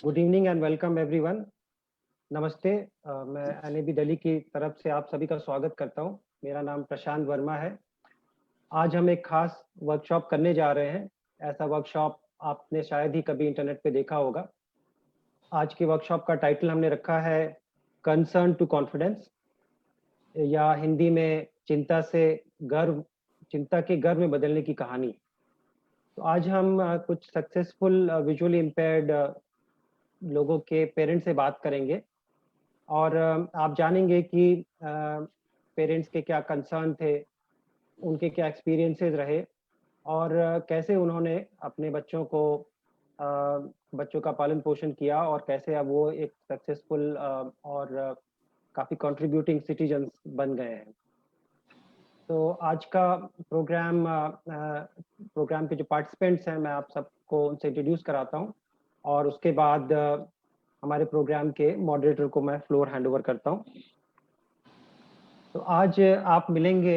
Good evening and welcome everyone. नमस्ते। मैं NAB Delhi की तरफ से आप सभी का स्वागत करता हूं। मेरा नाम प्रशांत वर्मा है। आज हम एक खास वर्कशॉप करने जा रहे हैं। ऐसा वर्कशॉप आपने शायद ही कभी इंटरनेट पे देखा होगा। आज की वर्कशॉप का टाइटल हमने रखा है कंसर्न टू कॉन्फिडेंस, या हिंदी में चिंता के गर्व में बदलने की कहानी। तो आज हम कुछ सक्सेसफुल विजुअली इम्पेयर्ड लोगों के पेरेंट्स से बात करेंगे और आप जानेंगे कि पेरेंट्स के क्या कंसर्न थे, उनके क्या एक्सपीरियंसेस रहे और कैसे उन्होंने अपने बच्चों का पालन पोषण किया और कैसे अब वो एक सक्सेसफुल और काफ़ी कंट्रीब्यूटिंग सिटीजन्स बन गए हैं। तो आज का प्रोग्राम के जो पार्टिसिपेंट्स हैं, मैं आप सबको उनसे इंट्रोड्यूस कराता हूं और उसके बाद हमारे प्रोग्राम के मॉडरेटर को मैं फ्लोर हैंडओवर करता हूं। तो आज आप मिलेंगे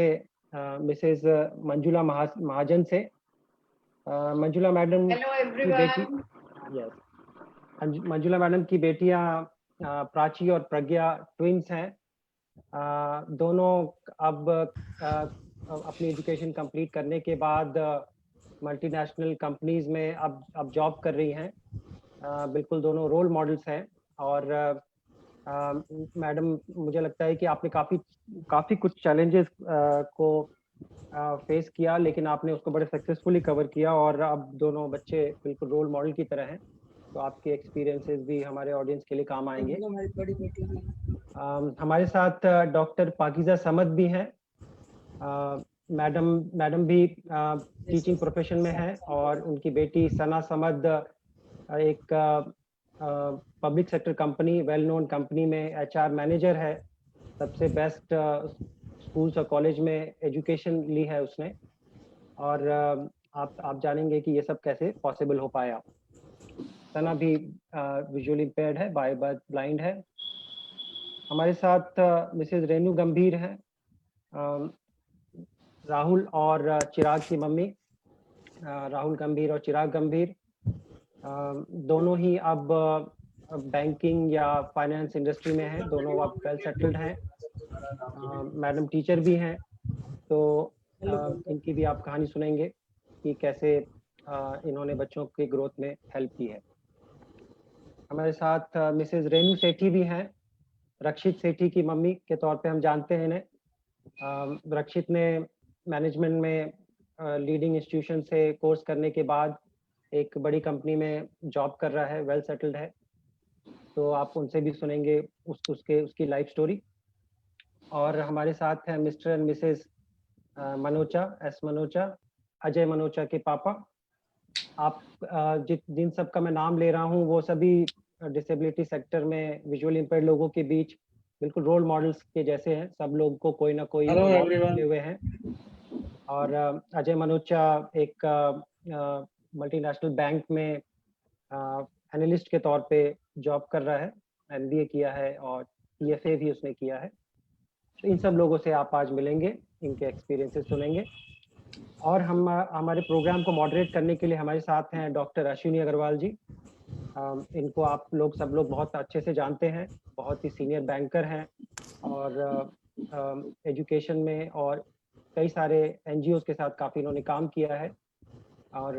मिसेस मंजुला महाजन से। मंजुला मैडम की बेटी, यस, मंजुला मैडम की बेटियां प्राची और प्रज्ञा ट्विंस हैं। दोनों अब अपनी एजुकेशन कंप्लीट करने के बाद मल्टीनेशनल कंपनीज में अब जॉब कर रही हैं। बिल्कुल दोनों रोल मॉडल्स हैं और मैडम, मुझे लगता है कि आपने काफ़ी कुछ चैलेंजेस को फेस किया, लेकिन आपने उसको बड़े सक्सेसफुली कवर किया और अब दोनों बच्चे बिल्कुल रोल मॉडल की तरह हैं। तो आपके एक्सपीरियंसेस भी हमारे ऑडियंस के लिए काम आएंगे। हमारे साथ डॉक्टर पाकिज़ा समद भी हैं। मैडम भी टीचिंग प्रोफेशन में है और उनकी बेटी सना समद एक public sector company, well known company में एचआर मैनेजर है। सबसे बेस्ट स्कूल्स और कॉलेज में एजुकेशन ली है उसने। और आप जानेंगे कि ये सब कैसे पॉसिबल हो पाया। सना भी विजुअली इम्पेयर्ड है, बाय बर्थ ब्लाइंड है। हमारे साथ मिसेज रेनू गंभीर हैं, राहुल और चिराग की मम्मी। राहुल गंभीर और चिराग गंभीर दोनों ही अब बैंकिंग या फाइनेंस इंडस्ट्री में हैं। दोनों अब वेल सेटल्ड हैं। मैडम टीचर भी हैं। तो इनकी भी आप कहानी सुनेंगे कि कैसे इन्होंने बच्चों के ग्रोथ में हेल्प की है। हमारे साथ मिसेज रेनू सेठी भी हैं, रक्षित सेठी की मम्मी के तौर पे हम जानते हैं इन्हें। रक्षित ने मैनेजमेंट में लीडिंग इंस्टीट्यूशन से कोर्स करने के बाद एक बड़ी कंपनी में जॉब कर रहा है, वेल सेटल्ड है। तो आप उनसे भी सुनेंगे उसकी लाइफ स्टोरी। और हमारे साथ हैं mister and Mrs Manocha, S Manocha, Ajay Manocha के पापा। आप जिन सब का मैं नाम ले रहा हूँ वो सभी डिसेबिलिटी सेक्टर में विजुअली इम्पेयर्ड लोगों के बीच बिल्कुल रोल मॉडल्स के जैसे हैं। सब लोग को कोई ना कोई अवार्ड मिले हुए हैं। और अजय मनोचा एक मल्टीनेशनल बैंक में एनालिस्ट के तौर पे जॉब कर रहा है, एमबीए किया है और टीएफए भी उसने किया है। तो इन सब लोगों से आप आज मिलेंगे, इनके एक्सपीरियंसेस सुनेंगे। और हम हमारे प्रोग्राम को मॉडरेट करने के लिए हमारे साथ हैं डॉक्टर अश्विनी अग्रवाल जी। इनको आप लोग सब लोग बहुत अच्छे से जानते हैं। बहुत ही सीनियर बैंकर हैं और एजुकेशन में और कई सारे एनजीओज के साथ काफ़ी इन्होंने काम किया है और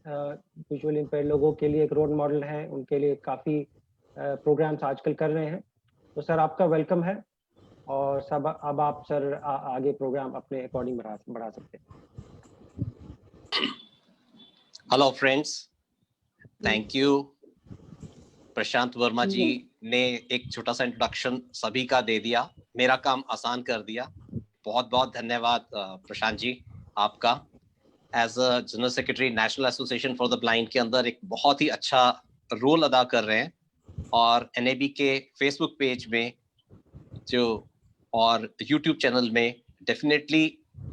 विजुअली इम्पेयर्ड लोगों के लिए एक रोल मॉडल हैं। उनके लिए काफ़ी प्रोग्राम्स आजकल कर रहे हैं। तो सर, आपका वेलकम है और सब अब आप सर आगे प्रोग्राम अपने अकॉर्डिंग बढ़ा सकते हैं। हेलो फ्रेंड्स, थैंक यू प्रशांत वर्मा जी ने एक छोटा सा इंट्रोडक्शन सभी का दे दिया, मेरा काम आसान कर दिया। बहुत बहुत धन्यवाद प्रशांत जी आपका। As a general secretary national association for the blind के अंदर एक बहुत ही अच्छा रोल अदा कर रहे हैं और एनएबी के फेसबुक पेज में जो और यूट्यूब चैनल में डेफिनेटली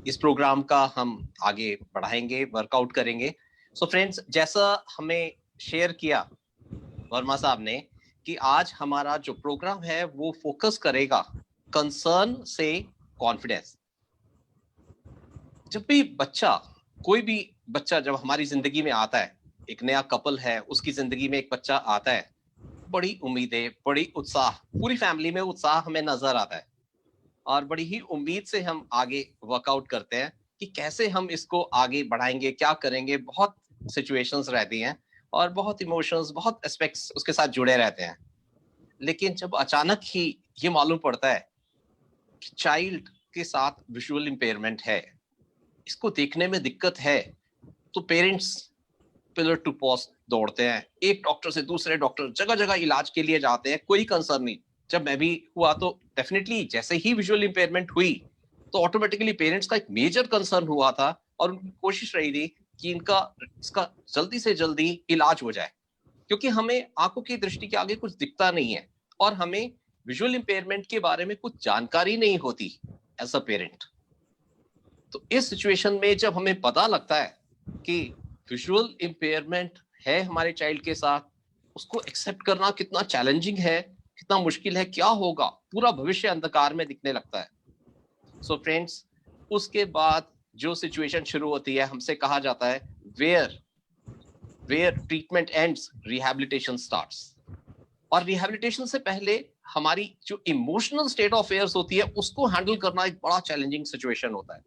इस प्रोग्राम का हम आगे बढ़ाएंगे, वर्कआउट करेंगे। सो फ्रेंड्स, जैसा हमें शेयर किया वर्मा साहब ने कि आज हमारा जो प्रोग्राम है वो फोकस करेगा कंसर्न से कॉन्फिडेंस। जब भी कोई भी बच्चा जब हमारी जिंदगी में आता है, एक नया कपल है, उसकी जिंदगी में एक बच्चा आता है, बड़ी उम्मीदें, बड़ी उत्साह, पूरी फैमिली में उत्साह हमें नजर आता है और बड़ी ही उम्मीद से हम आगे वर्कआउट करते हैं कि कैसे हम इसको आगे बढ़ाएंगे, क्या करेंगे। बहुत सिचुएशंस रहती हैं और बहुत इमोशंस, बहुत एस्पेक्ट्स उसके साथ जुड़े रहते हैं। लेकिन जब अचानक ही ये मालूम पड़ता है कि चाइल्ड के साथ विजुअल इंपेयरमेंट है, इसको देखने में दिक्कत है, तो पेरेंट्स पिलर टू पोस्ट दौड़ते हैं, एक डॉक्टर से दूसरे डॉक्टर, जगह जगह इलाज के लिए जाते हैं, कोई कंसर्न नहीं। जब मैं भी हुआ तो डेफिनेटली जैसे ही विजुअल इंपेयरमेंट हुई तो ऑटोमेटिकली पेरेंट्स का एक मेजर कंसर्न हुआ था और उनकी कोशिश रही थी कि इसका जल्दी से जल्दी इलाज हो जाए, क्योंकि हमें आंखों की दृष्टि के आगे कुछ दिखता नहीं है और हमें विजुअल इंपेयरमेंट के बारे में कुछ जानकारी नहीं होती एज अ पेरेंट। तो इस सिचुएशन में जब हमें पता लगता है कि विजुअल इंपेयरमेंट है हमारे चाइल्ड के साथ, उसको एक्सेप्ट करना कितना चैलेंजिंग है, कितना मुश्किल है, क्या होगा, पूरा भविष्य अंधकार में दिखने लगता है। सो फ्रेंड्स, उसके बाद जो सिचुएशन शुरू होती है, हमसे कहा जाता है where treatment ends rehabilitation starts. और रिहैबिलिटेशन से पहले हमारी जो इमोशनल स्टेट ऑफ अफेयर्स होती है उसको हैंडल करना एक बड़ा चैलेंजिंग सिचुएशन होता है।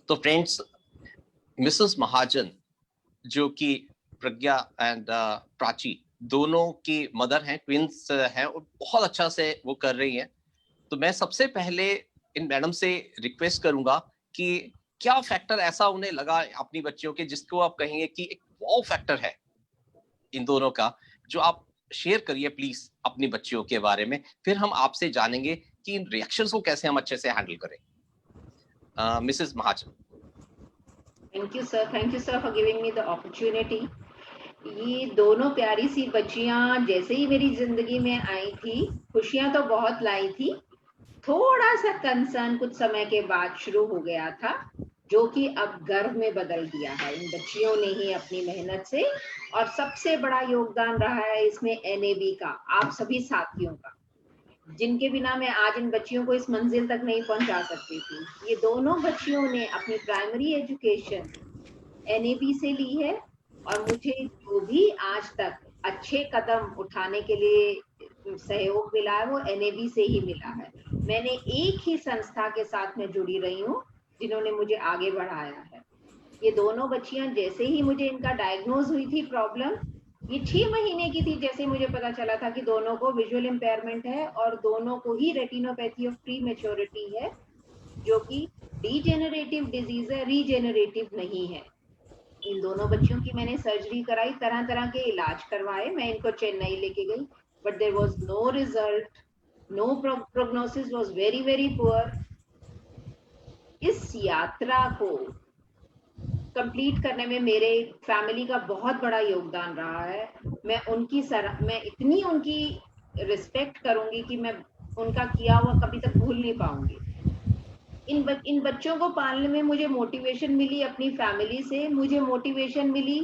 तो फ्रेंड्स, मिसेस महाजन जो कि प्रज्ञा एंड प्राची दोनों की मदर हैं, ट्विंस हैं, और बहुत अच्छा से वो कर रही हैं। तो मैं सबसे पहले इन मैडम से रिक्वेस्ट करूंगा कि क्या फैक्टर ऐसा उन्हें लगा अपनी बच्चियों के जिसको आप कहेंगे कि एक वाव फैक्टर है इन दोनों का, जो आप शेयर करिए प्लीज अपनी बच्चियों के बारे में। फिर हम आपसे जानेंगे कि इन रिएक्शंस को कैसे हम अच्छे से हैंडल करें। Mrs Mahajan. Thank you, sir. Thank you, sir, for giving me the opportunity. ये दोनों प्यारी सी बच्चियां जैसे ही मेरी जिंदगी में आई थी, खुशियां तो बहुत लाई थी। थोड़ा सा कंसर्न कुछ समय के बाद शुरू हो गया था, जो कि अब गर्व में बदल दिया है इन बच्चियों ने ही अपनी मेहनत से। और सबसे बड़ा योगदान रहा है इसमें NAB का, आप सभी साथियों का, जिनके बिना मैं आज इन बच्चियों को इस मंजिल तक नहीं पहुंचा सकती थी। ये दोनों बच्चियों ने अपनी प्राइमरी एजुकेशन NAB से ली है और मुझे जो भी आज तक अच्छे कदम उठाने के लिए सहयोग मिला है वो NAB से ही मिला है। मैंने एक ही संस्था के साथ में जुड़ी रही हूँ जिन्होंने मुझे आगे बढ़ाया है। ये दोनों बच्चियां जैसे ही मुझे इनका डायग्नोज हुई थी प्रॉब्लम, ये 6 महीने की थी जैसे मुझे पता चला था कि दोनों को विजुअल इम्पेयरमेंट है और दोनों को ही रेटिनोपैथी ऑफ प्री मैच्योरिटी है, जो कि डीजेनरेटिव डिजीज है, रीजेनरेटिव नहीं है। इन दोनों बच्चियों की मैंने सर्जरी कराई, तरह तरह के इलाज करवाए, मैं इनको चेन्नई लेके गई, but there was no result, no prognosis was very very poor. इस यात्रा को कंप्लीट करने में मेरे फैमिली का बहुत बड़ा योगदान रहा है। मैं इतनी उनकी रिस्पेक्ट करूंगी कि मैं उनका किया हुआ कभी तक भूल नहीं पाऊंगी। इन बच्चों को पालने में मुझे मोटिवेशन मिली अपनी फैमिली से, मुझे मोटिवेशन मिली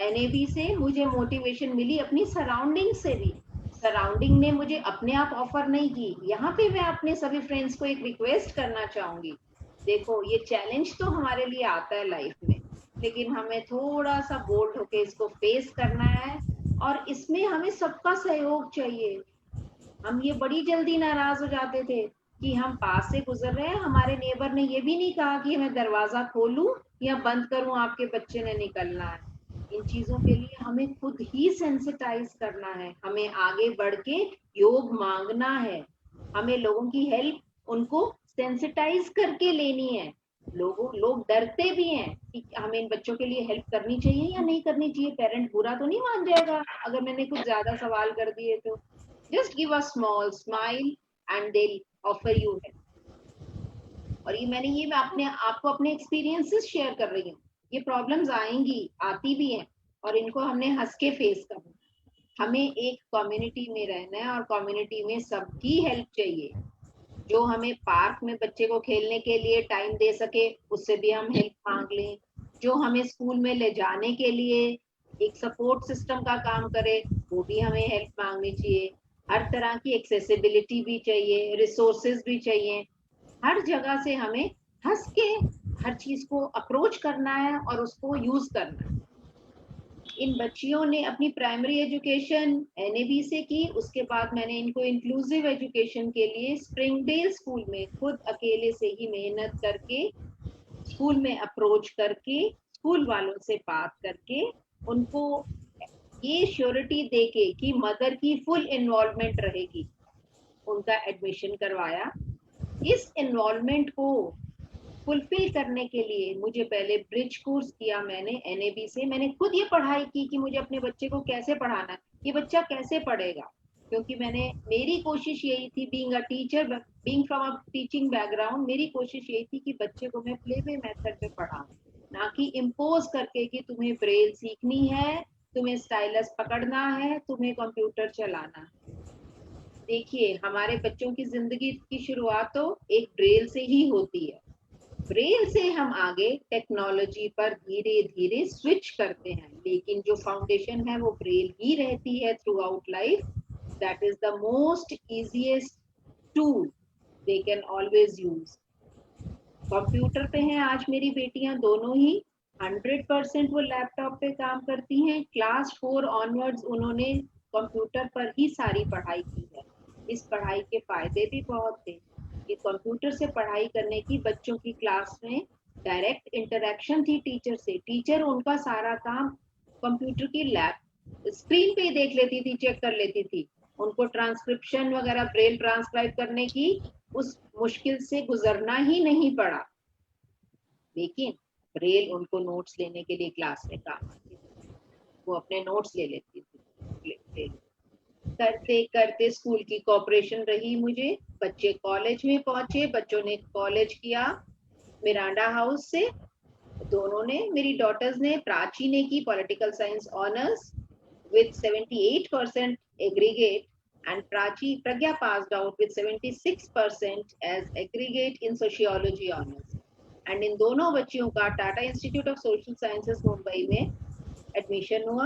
NAB से, मुझे मोटिवेशन मिली अपनी सराउंडिंग से भी। सराउंडिंग ने मुझे अपने आप ऑफर नहीं की। यहाँ पे मैं अपने सभी फ्रेंड्स को एक रिक्वेस्ट करना चाहूंगी, देखो ये चैलेंज तो हमारे लिए आता है लाइफ में, लेकिन हमें थोड़ा सा बोल्ड होके इसको फेस करना है और इसमें हमें सबका सहयोग चाहिए। हम ये बड़ी जल्दी नाराज हो जाते थे कि हम पास से गुजर रहे हैं, हमारे नेबर ने ये भी नहीं कहा कि मैं दरवाजा खोलूं या बंद करूं, आपके बच्चे ने निकलना है। इन चीजों के लिए हमें खुद ही सेंसिटाइज करना है, हमें आगे बढ़ के योग मांगना है, हमें लोगों की हेल्प उनको सेंसिटाइज करके लेनी है। लोग डरते भी हैं कि हमें इन बच्चों के लिए हेल्प करनी चाहिए या नहीं करनी चाहिए, पेरेंट बुरा तो नहीं मान जाएगा अगर मैंने कुछ ज्यादा सवाल कर दिए तो। Just give a small smile and they offer you help. और मैं आपको अपने एक्सपीरियंसेस शेयर कर रही हूँ। ये प्रॉब्लम्स आएंगी, आती भी हैं, और इनको हमने हंस के फेस करना है। हमें एक कम्युनिटी में रहना है और कम्युनिटी में सबकी हेल्प चाहिए। जो हमें पार्क में बच्चे को खेलने के लिए टाइम दे सके उससे भी हम हेल्प मांग लें, जो हमें स्कूल में ले जाने के लिए एक सपोर्ट सिस्टम का काम करे वो भी हमें हेल्प मांगनी चाहिए। हर तरह की एक्सेसिबिलिटी भी चाहिए, रिसोर्सेज भी चाहिए। हर जगह से हमें हंस के हर चीज को अप्रोच करना है और उसको यूज करना है। इन बच्चियों ने अपनी प्राइमरी एजुकेशन NAB से की। उसके बाद मैंने इनको इंक्लूसिव एजुकेशन के लिए स्प्रिंगडेल स्कूल में खुद अकेले से ही मेहनत करके, स्कूल में अप्रोच करके, स्कूल वालों से बात करके, उनको ये श्योरिटी देके कि मदर की फुल इन्वॉल्वमेंट रहेगी, उनका एडमिशन करवाया। इस इन्वॉल्वमेंट को फुलफिल करने के लिए मुझे पहले ब्रिज कोर्स किया मैंने NAB से। मैंने खुद ये पढ़ाई की कि मुझे अपने बच्चे को कैसे पढ़ाना है, ये बच्चा कैसे पढ़ेगा, क्योंकि मेरी कोशिश यही थी, being a teacher, being from a teaching background, मेरी कोशिश यही थी कि बच्चे को मैं प्ले वे मेथड पे पढ़ाऊं, ना कि इम्पोज करके कि तुम्हें ब्रेल सीखनी है, तुम्हें स्टाइलस पकड़ना है, तुम्हें कंप्यूटर चलाना है। देखिए, हमारे बच्चों की जिंदगी की शुरुआत तो एक ब्रेल से ही होती है। ब्रेल से हम आगे टेक्नोलॉजी पर धीरे धीरे स्विच करते हैं, लेकिन जो फाउंडेशन है वो ब्रेल ही रहती है through out life. That is the most easiest tool they can always use. Computer पे हैं आज मेरी बेटियां दोनों ही, 100% वो लैपटॉप पे काम करती हैं। क्लास 4 ऑनवर्ड्स उन्होंने कंप्यूटर पर ही सारी पढ़ाई की है। इस पढ़ाई के फायदे भी बहुत थे कि कंप्यूटर से पढ़ाई करने की बच्चों की क्लास में डायरेक्ट इंटरेक्शन थी टीचर से। टीचर उनका सारा काम कंप्यूटर की लैब स्क्रीन पे ही देख लेती थी, चेक कर लेती थी। उनको ट्रांसक्रिप्शन वगैरह ब्रेल ट्रांसक्राइब करने की उस मुश्किल से गुजरना ही नहीं पड़ा, लेकिन ब्रेल उनको नोट्स लेने के लिए क्लास में काम आती थी, वो अपने नोट्स ले लेती थी। करते करते स्कूल की कोऑपरेशन रही मुझे, बच्चे कॉलेज में पहुंचे, बच्चों ने कॉलेज किया मिरांडा हाउस से। दोनों ने, मेरी डॉटर्स ने, प्राची ने की political science honours with 78% aggregate, and Pragya passed out with 76% as aggregate in sociology honors. And इन दोनों बच्चियों का Tata institute of social sciences Mumbai में एडमिशन हुआ।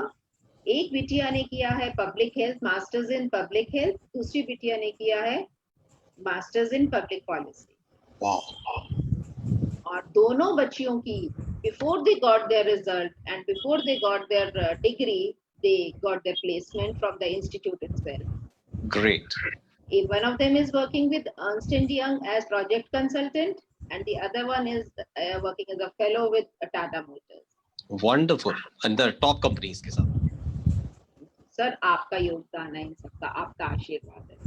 एक बिटिया ने किया है public health, masters in public health, दूसरी बिटिया ने किया है मास्टर्स इन पब्लिक पॉलिसी। और दोनों बच्चियों की before they got there result and before they got there degree, they got their placement from the institute itself. Great. One of them is working with Ernst & Young as project consultant, and the other one is working as a fellow with Tata Motors. Wonderful. And the top companies के साथ. Sir, आपका योगदान है इन सबका, आपका आशीर्वाद है।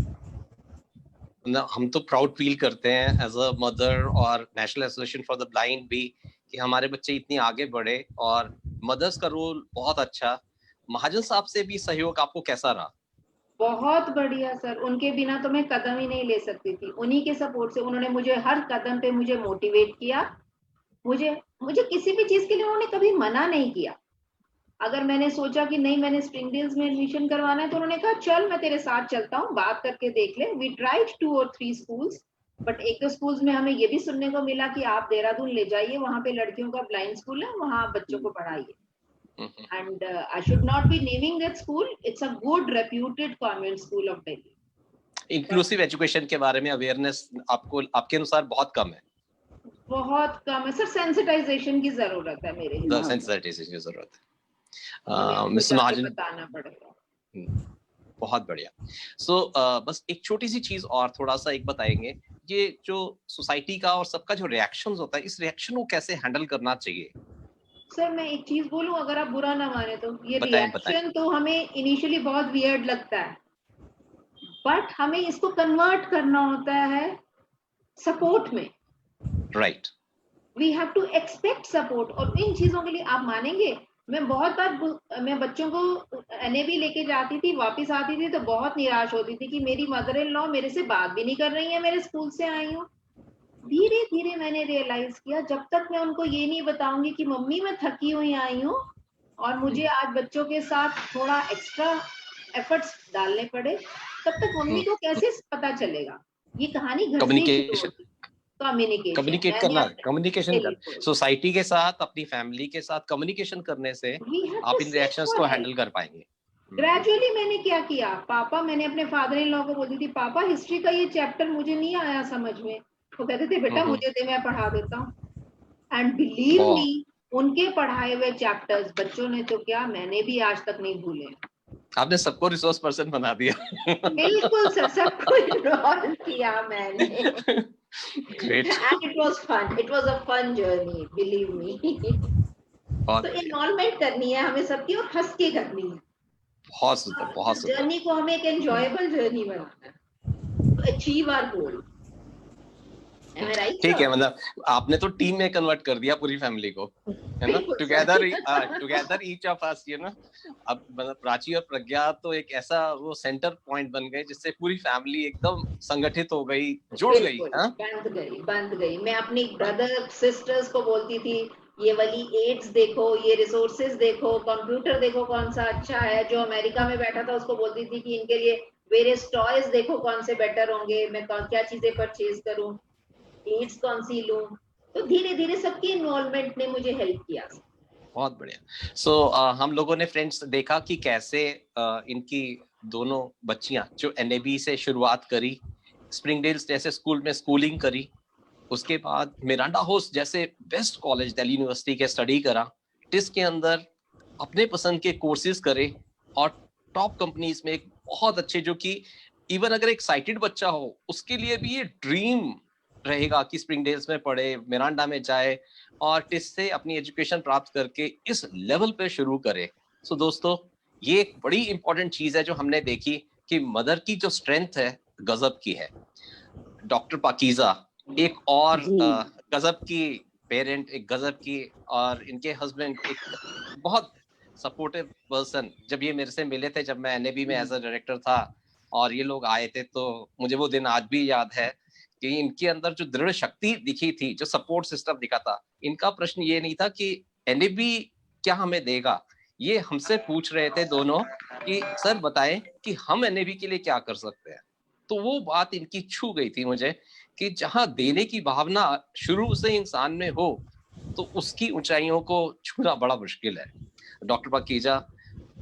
हम तो प्राउड फील करते हैं एज अ मदर और national association for the blind भी कि हमारे बच्चे इतनी आगे बढ़े, और मदर्स का रोल बहुत अच्छा। महाजन साहब से भी सहयोग आपको कैसा रहा? बहुत बढ़िया सर, उनके बिना तो मैं कदम ही नहीं ले सकती थी। उन्हीं के सपोर्ट से उन्होंने मुझे हर कदम पे मुझे मोटिवेट किया। मुझे किसी भी चीज के लिए उन्होंने कभी मना नहीं किया। अगर मैंने सोचा कि नहीं, मैंने स्प्रिंगडेल्स में एडमिशन करवाना है, तो उन्होंने कहा चल मैं तेरे साथ चलता हूँ, बात करके देख ले। We tried 2 or 3 schools, but एक दो स्कूल्स में हमें ये भी सुनने को मिला कि आप देहरादून ले जाइए, वहां पे लड़कियों का ब्लाइंड स्कूल है, वहां बच्चों को पढ़ाइए। And I should not be naming that school. It's a good reputed convent school of Delhi. Inclusive education के बारे में अवेयरनेस आपके अनुसार बहुत कम है? बहुत कम है सर, सेंसिटाइजेशन की जरूरत है मेरे हिसाब से। सेंसिटाइजेशन की जरूरत है। मिस्टर महाजन, बताना पड़ेगा। बहुत बढ़िया। सो बस एक छोटी सी चीज और थोड़ा सा एक बताएंगे, ये जो सोसाइटी का और सबका जो रिएक्शन होता है, इस रिएक्शन को कैसे हैंडल करना चाहिए? सर मैं एक चीज बोलूं, अगर आप बुरा ना माने तो, ये रिएक्शन तो हमें इनिशियली बहुत वियर्ड लगता है, बट हमें इसको कन्वर्ट करना होता है सपोर्ट में। Right, we have to expect support. और इन चीजों के लिए आप मानेंगे, मैं बहुत बार मैं बच्चों को NAB लेके जाती थी, वापस आती थी तो बहुत निराश होती थी कि मेरी मदर इन लॉ मेरे से बात भी नहीं कर रही है, मेरे स्कूल से आई हूँ। धीरे धीरे मैंने रियलाइज किया, जब तक मैं उनको ये नहीं बताऊंगी कि मम्मी मैं थकी हुई आई हूँ और मुझे आज बच्चों के साथ थोड़ा एक्स्ट्रा एफर्ट्स डालने पड़े, तब तक मम्मी को कैसे पता चलेगा। ये कहानी घर से शुरू होती है। कम्युनिकेशन सोसाइटी के साथ, अपनी फैमिली के साथ कम्युनिकेशन करने से आप इन रिएक्शंस को हैंडल कर पाएंगे। ग्रेजुअली मैंने क्या किया, पापा, मैंने अपने फादर इन लॉ को बोलती थी, पापा हिस्ट्री का ये चैप्टर मुझे नहीं आया समझ में। वो कहते थे बेटा मुझे दे, मैं पढ़ा देता हूँ। एंड बिलीव मी, उनके पढ़ाए हुए चैप्टर्स बच्चों ने तो क्या, मैंने भी आज तक नहीं भूले। आपने सबको रिसोर्स पर्सन बना दिया। बिल्कुल सर, सबको इन्वॉल्व किया मैंने। Great. And it was fun. It was a fun journey, believe me. बहुत तो बढ़िया, इन्वॉल्वमेंट करनी है हमें सबकी, और हंस के करनी है। बहुत सुंदर, बहुत सुंदर। जर्नी को हमें एक एंजॉयबल जर्नी बनाना है, to achieve our goal. Am I right, ठीक sir? है, मतलब आपने तो टीम में कन्वर्ट कर दिया पूरी फैमिली को, है ना? बिल्कुल together sir. Together each of us, you know. अब मतलब प्राची और प्रज्ञा तो एक ऐसा वो सेंटर पॉइंट बन गए जिससे पूरी फैमिली एकदम संगठित हो गई, जुड़ गई। बिल्कुल हाँ, बंद गई। मैं अपनी ब्रदर सिस्टर्स को बोलती थी, ये वाली एड्स देखो, ये रिसोर्सेज देखो, कंप्यूटर देखो कौन सा अच्छा है। जो अमेरिका में बैठा था उसको बोलती थी कि इनके लिए वेरियस टॉयज देखो कौन से बेटर होंगे, मैं क्या चीजें परचेज करूं, एड्स कौन सी लूं। तो धीरे धीरे सबकी इन्वॉल्वमेंट ने मुझे हेल्प किया। बहुत बढ़िया। सो हम लोगों ने फ्रेंड्स देखा कि कैसे इनकी दोनों बच्चियां जो एनएबी से शुरुआत करी, स्प्रिंगडेल्स जैसे स्कूल में स्कूलिंग करी, उसके बाद मिरांडा हाउस जैसे बेस्ट कॉलेज दिल्ली यूनिवर्सिटी के स्टडी करा, टिस के अंदर अपने पसंद के कोर्सेज करे, और टॉप कंपनीज में एक बहुत अच्छे, जो कि इवन अगर एक साइटेड बच्चा हो उसके लिए भी ये ड्रीम रहेगा कि स्प्रिंगडेल्स में पढ़े, मिरांडा में जाए और टिस से अपनी एजुकेशन प्राप्त करके इस लेवल पे शुरू करे। सो दोस्तों, ये एक बड़ी इंपॉर्टेंट चीज है जो हमने देखी कि मदर की जो स्ट्रेंथ है गजब की है। डॉक्टर पाकीजा एक और गजब की पेरेंट, एक गजब की, और इनके हस्बैंड एक बहुत सपोर्टिव पर्सन। जब ये मेरे से मिले थे, जब मैं एनएबी में एज अ डायरेक्टर था और ये लोग आए थे, तो मुझे वो दिन आज भी याद है कि इनके अंदर जो दृढ़ शक्ति दिखी थी, जो सपोर्ट सिस्टम दिखा था। इनका प्रश्न ये नहीं था कि एनएबी क्या हमें देगा, ये हमसे पूछ रहे थे दोनों कि सर बताएं कि हम एनएबी के लिए क्या कर सकते हैं। तो वो बात इनकी छू गई थी मुझे कि जहां देने की भावना शुरू से इंसान में हो तो उसकी ऊंचाइयों को छूना बड़ा मुश्किल है। डॉक्टर पाकीजा,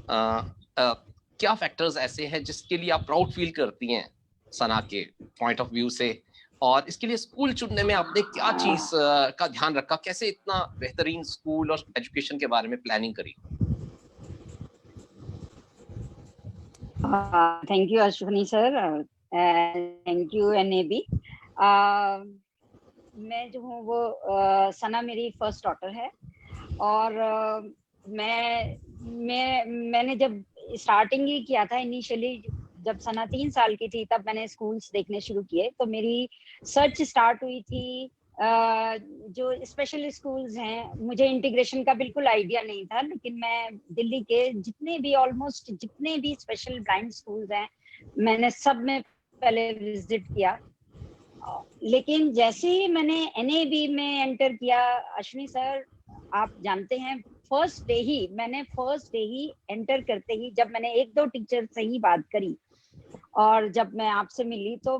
क्या फैक्टर्स ऐसे हैं जिसके लिए आप प्राउड फील करती हैं सना के पॉइंट ऑफ व्यू से, और इसके लिए स्कूल चुनने में आपने क्या चीज का ध्यान रखा, कैसे इतना बेहतरीन स्कूल और एजुकेशन के बारे में प्लानिंग करी? Thank you Ashwini sir, thank you NAB. मैं जो हूँ वो सना मेरी फर्स्ट डॉटर है, और मैंने जब स्टार्टिंग ही किया था इनिशियली, जब सना 3 साल की थी तब मैंने स्कूल्स देखने शुरू किए। तो मेरी सर्च स्टार्ट हुई थी जो स्पेशल स्कूल्स हैं। मुझे इंटीग्रेशन का बिल्कुल आइडिया नहीं था, लेकिन मैं दिल्ली के ऑलमोस्ट जितने भी स्पेशल ब्लाइंड स्कूल्स हैं मैंने सब में पहले विजिट किया। लेकिन जैसे ही मैंने एनएबी में एंटर किया, अश्विनी सर आप जानते हैं, फर्स्ट डे ही एंटर करते ही जब मैंने 1-2 टीचर से ही बात करी और जब मैं आपसे मिली, तो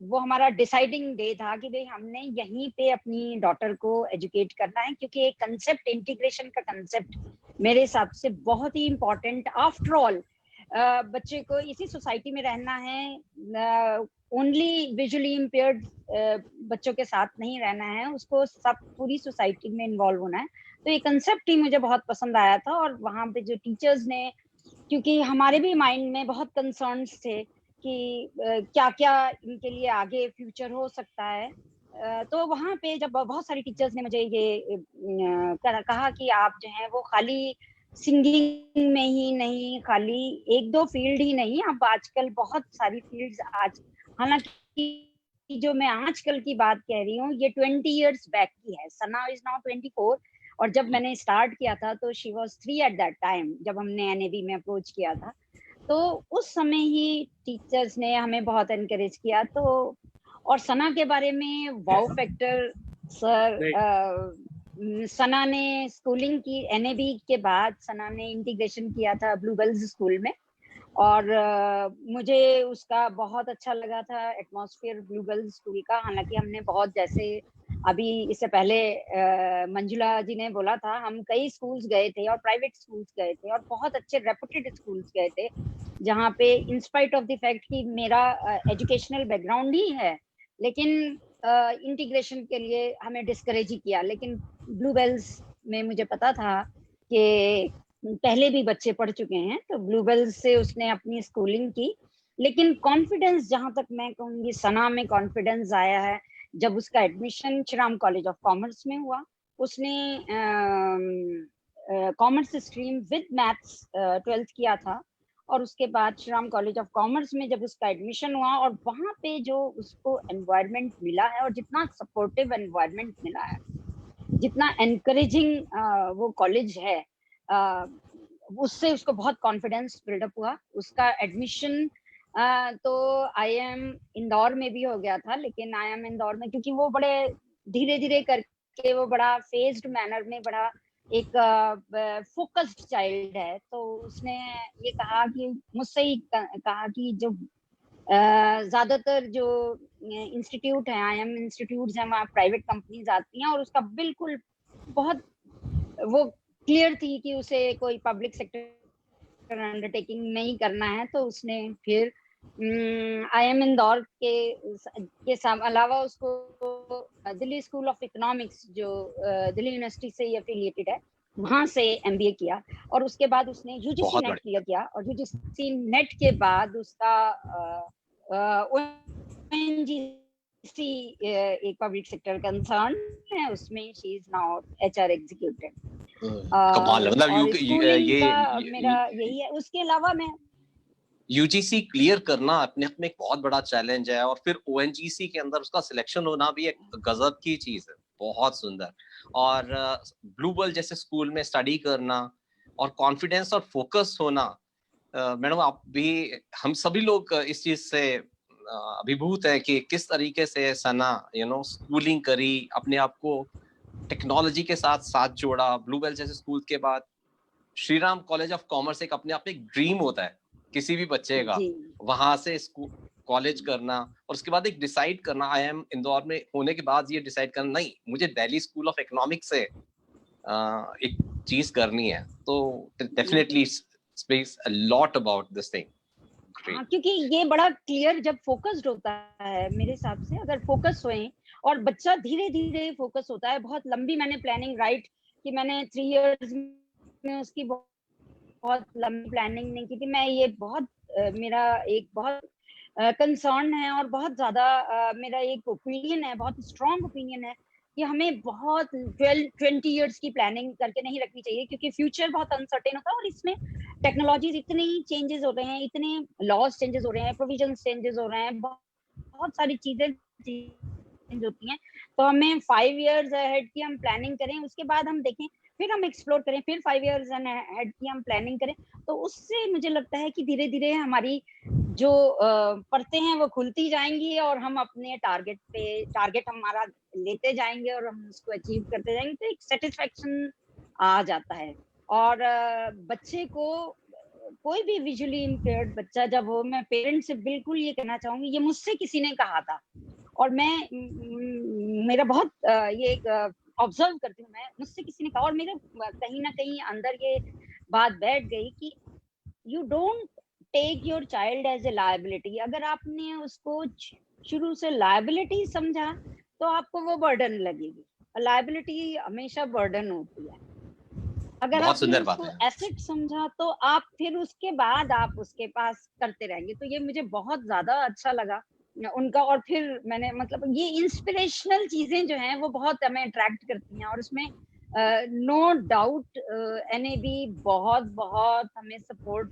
वो हमारा डिसाइडिंग डे था कि भाई हमने यहीं पे अपनी डॉटर को एजुकेट करना है, क्योंकि एक कंसेप्ट, इंटीग्रेशन का कंसेप्ट मेरे हिसाब से बहुत ही इम्पोर्टेंट। आफ्टर ऑल बच्चे को इसी सोसाइटी में रहना है, ओनली विजुअली इम्पेयर्ड बच्चों के साथ नहीं रहना है, उसको सब पूरी सोसाइटी में इन्वॉल्व होना है। तो ये कंसेप्ट ही मुझे बहुत पसंद आया था। और वहाँ पे जो टीचर्स ने, क्योंकि हमारे भी माइंड में बहुत कंसर्न्स थे कि क्या क्या इनके लिए आगे फ्यूचर हो सकता है, तो वहाँ पे जब बहुत सारी टीचर्स ने मुझे ये कहा कि आप जो है वो खाली सिंगिंग में ही नहीं, खाली 1-2 फील्ड ही नहीं, आप आजकल बहुत सारी फील्ड्स आज, हालांकि जो मैं आजकल की बात कह रही हूँ ये 20 इयर्स बैक की है। सना इज नाउ 24, और जब मैंने स्टार्ट किया था तो she was 3 eight that time, जब हमने एनएबी में अप्रोच किया था। तो उस समय ही टीचर्स ने हमें बहुत एनकरेज किया। तो और सना के बारे में वाओ फैक्टर सर, सना ने स्कूलिंग की, एनएबी के बाद सना ने इंटीग्रेशन किया था ब्लूबेल्स स्कूल में, और मुझे उसका बहुत अच्छा लगा था एटमॉस्फेयर ब्लूबेल्स स्कूल का। हालांकि हमने बहुत, जैसे अभी इससे पहले मंजुला जी ने बोला था, हम कई स्कूल्स गए थे और प्राइवेट स्कूल्स गए थे और बहुत अच्छे रेपुटेड स्कूल्स गए थे, जहाँ पे इंस्पाइट ऑफ द फैक्ट कि मेरा एजुकेशनल बैकग्राउंड ही है, लेकिन इंटीग्रेशन के लिए हमें डिस्करेज ही किया। लेकिन ब्लूबेल्स में मुझे पता था कि पहले भी बच्चे पढ़ चुके हैं, तो ब्लूबेल से उसने अपनी स्कूलिंग की। लेकिन कॉन्फिडेंस, जहां तक मैं कहूँगी, सना में कॉन्फिडेंस आया है जब उसका admission Shriram college of commerce में हुआ। उसने commerce stream with maths 12th किया था, और उसके बाद श्रीराम कॉलेज ऑफ कॉमर्स में जब उसका एडमिशन हुआ और वहाँ पे जो उसको एनवायरनमेंट मिला है और जितना सपोर्टिव एनवायरनमेंट मिला है, जितना एनकरेजिंग वो कॉलेज है, उससे उसको बहुत कॉन्फिडेंस बिल्डअप हुआ। उसका एडमिशन तो IIM इंदौर में भी हो गया था, लेकिन IIM इंदौर में क्योंकि वो बड़े धीरे धीरे करके, वो बड़ा फेज्ड मैनर में, बड़ा एक फोकस्ड चाइल्ड है, तो उसने ये कहा कि मुझसे ही कहा कि जो ज्यादातर जो इंस्टीट्यूट है, IIM इंस्टीट्यूट्स हैं, वहाँ प्राइवेट कंपनीज आती हैं, और उसका बिल्कुल बहुत वो क्लियर थी कि उसे कोई पब्लिक सेक्टर अंडरटेकिंग नहीं करना है। तो उसने फिर IIM इंदौर के अलावा उसको दिल्ली स्कूल ऑफ इकोनॉमिक्स, जो दिल्ली यूनिवर्सिटी से ही एफिलिएटेड है, वहां से MBA किया, और उसके बाद उसने UGC नेट क्लियर किया, और UGC नेट के बाद उसका ONGC एक पब्लिक सेक्टर कंसर्न है, उसमें she is now HR executive. कमाल है, मतलब और स्कूलिंग ये का मेरा यही है। उसके अलावा मैं UGC क्लियर करना अपने आप में एक बहुत बड़ा चैलेंज है, और फिर ONGC के अंदर उसका सिलेक्शन होना भी एक गजब की चीज है, बहुत सुंदर। और ब्लूबेल जैसे स्कूल में स्टडी करना और कॉन्फिडेंस और फोकस होना, मैडम आप भी, हम सभी लोग इस चीज से अभिभूत है कि किस तरीके से सना स्कूलिंग करी, अपने आप को टेक्नोलॉजी के साथ साथ जोड़ा। ब्लूबेल जैसे स्कूल के बाद श्रीराम कॉलेज ऑफ कॉमर्स एक अपने आप में एक ड्रीम होता है किसी भी बच्चे का, वहां से स्कूल कॉलेज करना, और उसके बाद एक डिसाइड करना, IIM इंदौर में होने के बाद ये डिसाइड करना, नहीं मुझे दिल्ली स्कूल ऑफ इकोनॉमिक्स से एक चीज करनी है। तो definitely speaks a lot about this thing. क्योंकि ये बड़ा क्लियर जब फोकस्ड होता है, मेरे हिसाब से अगर फोकस होए और बच्चा धीरे धीरे फोकस होता है। बहुत लंबी मैंने प्लानिंग कि मैंने 3 इयर्स में उसकी बहुत लंबी प्लानिंग नहीं की थी। मैं ये बहुत मेरा एक बहुत कंसर्न है, और बहुत ज्यादा मेरा एक ओपिनियन है, बहुत स्ट्रॉन्ग ओपिनियन है कि हमें बहुत 12-20 इयर्स की प्लानिंग करके नहीं रखनी चाहिए, क्योंकि फ्यूचर बहुत अनसर्टेन होता है, और इसमें टेक्नोलॉजीज इतनी चेंजेस हो रहे हैं, इतने लॉज चेंजेस हो रहे हैं, प्रोविजंस चेंजेस हो रहे हैं, बहुत सारी चीजें चेंज होती हैं। तो हमें 5 इयर्स अहेड की हम प्लानिंग करें, उसके बाद हम देखें, फिर हम एक्सप्लोर करें, फिर 5 इयर्स अहेड की हम प्लानिंग करें। तो उससे मुझे लगता है कि धीरे धीरे हमारी जो परतें हैं वो खुलती जाएंगी, और हम अपने टारगेट हमारा लेते जाएंगे, और हम उसको अचीव करते जाएंगे, तो एक सेटिस्फेक्शन आ जाता है। और बच्चे को, कोई भी विजुअली इम्पेयर्ड बच्चा जब हो, मैं पेरेंट्स से बिल्कुल ये कहना चाहूंगी, ये मुझसे किसी ने कहा था, और मैं मेरा बहुत ये एक ऑब्जर्व करती हूँ मैं, मुझसे किसी ने कहा, और मेरे कहीं ना कहीं अंदर ये बात बैठ गई कि you don't take your child as a liability. अगर आपने उसको शुरू से लायबिलिटी समझा तो आपको वो बर्डन लगेगी। लायबिलिटी हमेशा बर्डन होती है। अगर आपने उसको एसेट समझा तो आप फिर उसके बाद आप उसके पास करते रहेंगे। तो ये मुझे बहुत ज्यादा अच्छा लगा उनका। और फिर मैंने मतलब ये इंस्पिरेशनल चीजें जो हैं वो बहुत हमें अट्रैक्ट करती हैं, और उसमें नो डाउट NAB बहुत बहुत हमें सपोर्ट,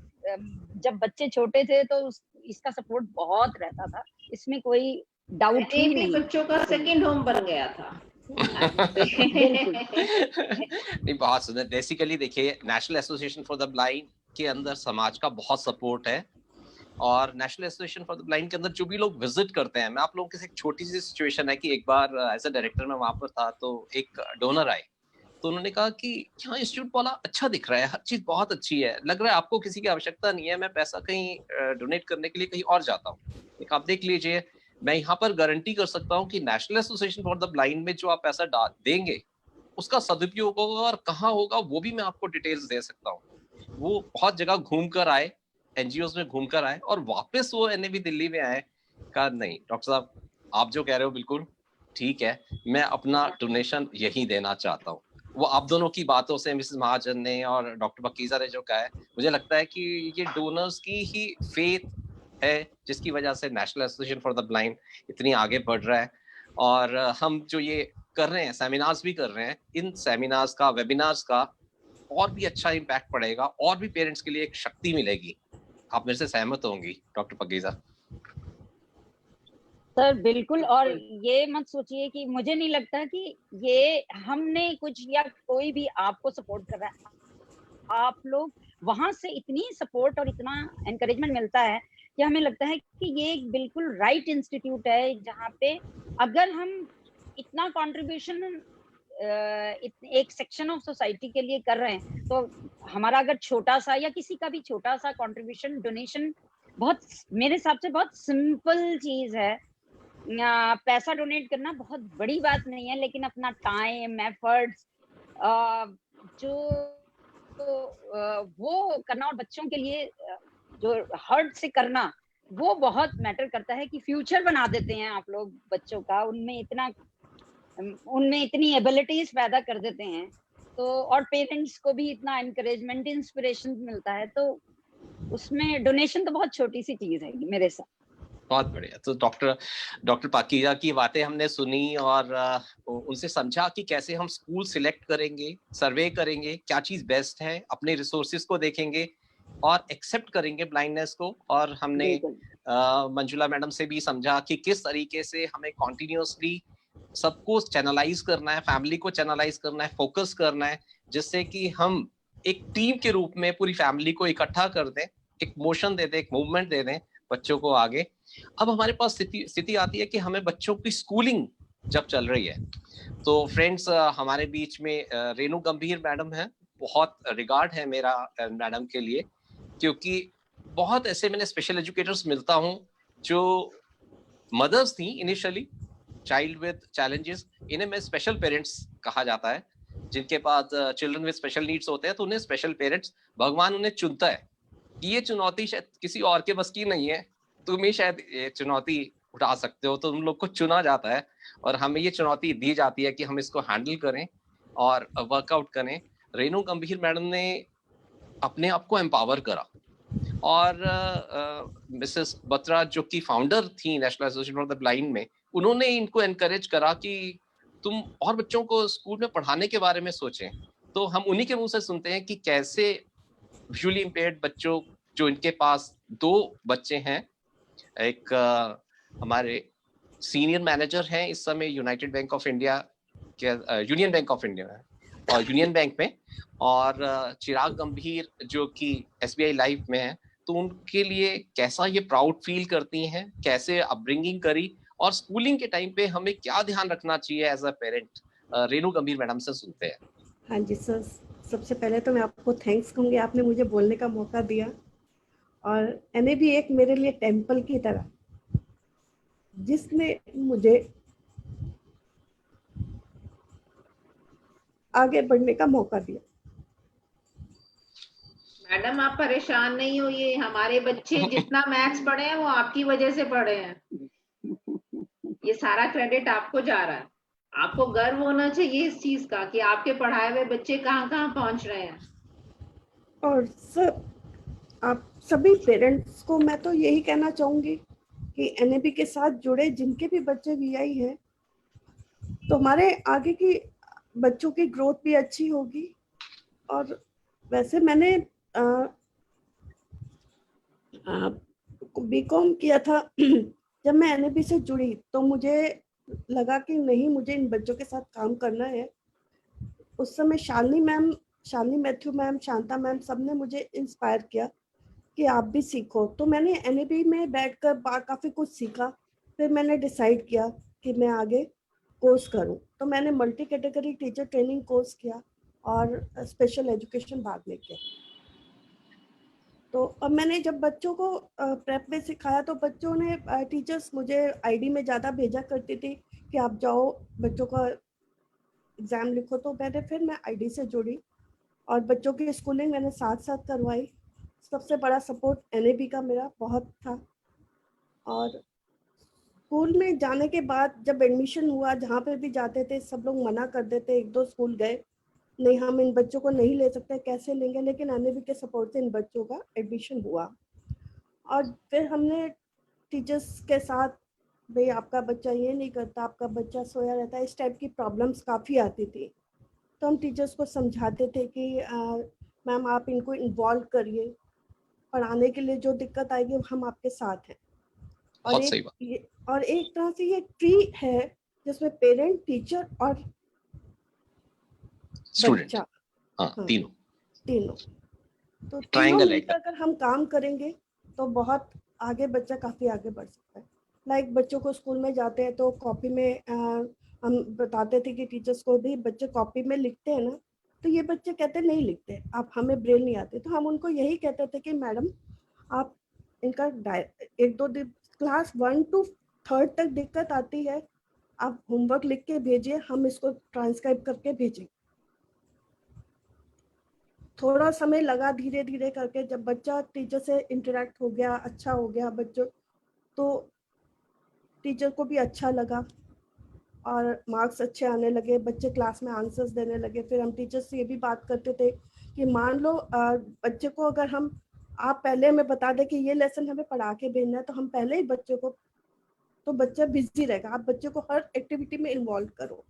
जब बच्चे छोटे थे तो इसका सपोर्ट बहुत रहता था, इसमें कोई डाउट ही नहीं। बच्चों का सेकंड होम बन गया था। नहीं, बहुत सुंदर। बेसिकली देखिए, national association for the blind के अंदर समाज का बहुत सपोर्ट है, और national association for the blind के अंदर जो भी लोग विजिट करते हैं, मैं आप लोगों के एक छोटी सी सिचुएशन है कि एक बार एज अ डायरेक्टर मैं वहां पर था, तो एक डोनर आए, तो उन्होंने कहा कि यहाँ इंस्टीट्यूट वाला अच्छा दिख रहा है, हर चीज बहुत अच्छी है, लग रहा है आपको किसी की आवश्यकता नहीं है, मैं पैसा कहीं डोनेट करने के लिए कहीं और जाता हूँ, आप देख लीजिए, मैं यहाँ पर गारंटी कर सकता हूँ कि national association for the blind में जो आप पैसा देंगे उसका सदुपयोग होगा, और कहाँ होगा वो भी मैं आपको डिटेल्स दे सकता हूँ। वो बहुत जगह घूम कर आए, NGOs में घूम कर आए, और वापस वो NAB दिल्ली में आए, कहा नहीं डॉक्टर साहब आप जो कह रहे हो बिल्कुल ठीक है, मैं अपना डोनेशन यही देना चाहता हूँ। वो आप दोनों की बातों से, मिसेस महाजन ने और डॉक्टर पाकीज़ा ने जो कहा है, मुझे लगता है कि ये डोनर्स की ही फेथ है जिसकी वजह से national association for the blind इतनी आगे बढ़ रहा है। और हम जो ये कर रहे हैं, सेमिनार्स भी कर रहे हैं, इन सेमिनार्स का, वेबिनार्स का और भी अच्छा इम्पैक्ट पड़ेगा और भी पेरेंट्स के लिए एक शक्ति मिलेगी। आप मेरे से सहमत होंगी डॉक्टर पाकीज़ा? सर बिल्कुल। और ये मत सोचिए कि, मुझे नहीं लगता कि ये हमने कुछ या कोई भी आपको सपोर्ट कर रहा है। आप लोग वहां से इतनी सपोर्ट और इतना एनकरेजमेंट मिलता है कि हमें लगता है कि ये एक बिल्कुल राइट इंस्टीट्यूट है, जहाँ पे अगर हम इतना कंट्रीब्यूशन एक सेक्शन ऑफ सोसाइटी के लिए कर रहे हैं, तो हमारा अगर छोटा सा या किसी का भी छोटा सा कंट्रीब्यूशन, डोनेशन, बहुत मेरे हिसाब से बहुत सिंपल चीज है। पैसा डोनेट करना बहुत बड़ी बात नहीं है, लेकिन अपना टाइम, एफर्ट्स जो वो करना, और बच्चों के लिए जो हर्ट से करना, वो बहुत मैटर करता है कि फ्यूचर बना देते हैं आप लोग बच्चों का, उनमें इतनी एबिलिटीज पैदा कर देते हैं। तो और पेरेंट्स को भी इतना एनकरेजमेंट, इंस्पिरेशन मिलता है, तो उसमें डोनेशन तो बहुत छोटी सी चीज है मेरे साथ। बहुत बढ़िया। तो डॉक्टर पाकीज़ा की बातें हमने सुनी और उनसे समझा कि कैसे हम स्कूल सिलेक्ट करेंगे, सर्वे करेंगे, क्या चीज बेस्ट है, अपने रिसोर्सेज को देखेंगे और एक्सेप्ट करेंगे ब्लाइंडनेस को। और हमने मंजुला मैडम से भी समझा कि किस तरीके से हमें कॉन्टिन्यूसली सबको चैनलाइज करना है, फैमिली को चैनलाइज करना है, फोकस करना है, जिससे कि हम एक टीम के रूप में पूरी फैमिली को इकट्ठा कर दें, एक मोशन दे दें, एक मूवमेंट दे दें बच्चों को आगे। अब हमारे पास स्थिति आती है कि हमें बच्चों की स्कूलिंग जब चल रही है, तो फ्रेंड्स हमारे बीच में रेणु गंभीर मैडम है। बहुत रिगार्ड है मेरा मैडम के लिए, क्योंकि बहुत ऐसे मैंने स्पेशल एजुकेटर्स मिलता हूँ जो मदर्स थी इनिशियली, चाइल्ड विद चैलेंजेस, इन्हें मैं स्पेशल पेरेंट्स कहा जाता है। जिनके पास चिल्ड्रन विद स्पेशल नीड्स होते हैं तो उन्हें स्पेशल पेरेंट्स, भगवान उन्हें चुनता है कि ये चुनौती शायद किसी और के बस की नहीं है, तुम ही शायद ये चुनौती उठा सकते हो, तो तुम लोग को चुना जाता है और हमें ये चुनौती दी जाती है कि हम इसको हैंडल करें और वर्कआउट करें। रेणु गंभीर मैडम ने अपने आप को एम्पावर करा और मिसेस बत्रा जो कि फाउंडर थी national association for the blind में, उन्होंने इनको एनकरेज करा कि तुम और बच्चों को स्कूल में पढ़ाने के बारे में सोचें। तो हम उन्हीं के मुंह से सुनते हैं कि कैसे विजुअली इम्पेयर्ड बच्चों, जो इनके पास 2 बच्चे हैं, एक हमारे सीनियर मैनेजर हैं इस समय यूनाइटेड बैंक ऑफ इंडिया के, यूनियन बैंक ऑफ इंडिया में और यूनियन बैंक में, और चिराग गंभीर जो कि SBI लाइफ में है। तो उनके लिए कैसा ये प्राउड फील करती हैं, कैसे अपब्रिंगिंग करी और स्कूलिंग के टाइम पे हमें क्या ध्यान रखना चाहिए एज अ पेरेंट, रेणु गंभीर मैडम से सुनते हैं। हाँ जी सर, सबसे पहले तो मैं आपको थैंक्स कहूँगी, आपने मुझे बोलने का मौका दिया। और NAB एक मेरे लिए टेम्पल की तरह, जिसने मुझे आगे बढ़ने का मौका दिया। मैडम आप परेशान नहीं होइए, हमारे बच्चे जितना मैथ्स पढ़े हैं वो आपकी वजह से पढ़े हैं। ये सारा क्रेडिट आपको जा रहा है। आपको गर्व होना चाहिए इस चीज का कि आपके पढ़ाए हुए बच्चे कहाँ कहाँ पहुंच रहे हैं। और सर, आप सभी पेरेंट्स को मैं तो यही कहना चाहूंगी कि NAB के साथ जुड़े जिनके भी बच्चे VI हैं, तो हमारे आगे की बच्चों की ग्रोथ भी अच्छी होगी। और वैसे मैंने BCom किया था। जब मैं NAB से जुड़ी तो मुझे लगा कि नहीं, मुझे इन बच्चों के साथ काम करना है। उस समय Shalini Matthew ma'am, Shanta ma'am, सबने मुझे इंस्पायर किया कि आप भी सीखो। तो मैंने NAB में बैठकर काफ़ी कुछ सीखा। फिर मैंने डिसाइड किया कि मैं आगे कोर्स करूं। तो मैंने multi category teacher training course किया और स्पेशल एजुकेशन बाद में किया। तो अब मैंने जब बच्चों को प्रेप में सिखाया तो बच्चों ने, टीचर्स मुझे ID में ज़्यादा भेजा करती थी कि आप जाओ बच्चों का एग्ज़ाम लिखो। तो फिर मैं ID से जुड़ी और बच्चों की स्कूलिंग मैंने साथ साथ करवाई। सबसे बड़ा सपोर्ट NAB का मेरा बहुत था। और स्कूल में जाने के बाद जब एडमिशन हुआ, जहाँ पे भी जाते थे सब लोग मना कर देते, 1-2 स्कूल गए नहीं हम इन बच्चों को नहीं ले सकते, कैसे लेंगे, लेकिन एनएबी के सपोर्ट से इन बच्चों का एडमिशन हुआ। और फिर हमने टीचर्स के साथ, भाई आपका बच्चा ये नहीं करता, आपका बच्चा सोया रहता है, इस टाइप की प्रॉब्लम्स काफ़ी आती थी। तो हम टीचर्स को समझाते थे कि मैम आप इनको इन्वॉल्व करिए, पढ़ाने के लिए जो दिक्कत आएगी हम आपके साथ हैं। बहुत सही बात। और एक तरह से ये ट्री है जिसमें पेरेंट, टीचर और स्टूडेंट, बच्चा, हाँ, तीनों तो तीनों ट्रायंगल है। मिलकर अगर हम काम करेंगे तो बहुत आगे, बच्चा काफ़ी आगे बढ़ सकता है। लाइक बच्चों को स्कूल में जाते हैं तो कॉपी में हम बताते थे कि टीचर्स को भी, बच्चे कॉपी में लिखते हैं ना, तो ये बच्चे कहते नहीं लिखते, आप हमें ब्रेल नहीं आते। तो हम उनको यही कहते थे कि मैडम आप इनका एक दो दिन क्लास 1 to 3rd तक दिक्कत आती है, आप होमवर्क लिख के भेजिए, हम इसको ट्रांसक्राइब करके भेजेंगे। थोड़ा समय लगा, धीरे धीरे करके जब बच्चा टीचर से इंटरेक्ट हो गया, अच्छा हो गया बच्चों, तो टीचर को भी अच्छा लगा और मार्क्स अच्छे आने लगे, बच्चे क्लास में आंसर्स देने लगे। फिर हम टीचर से ये भी बात करते थे कि मान लो बच्चे को अगर आप पहले हमें बता दें कि ये लेसन हमें पढ़ा के भेजना है, तो हम पहले ही बच्चे को, तो बच्चा बिजी रहेगा। आप बच्चे को हर एक्टिविटी में इन्वॉल्व करो,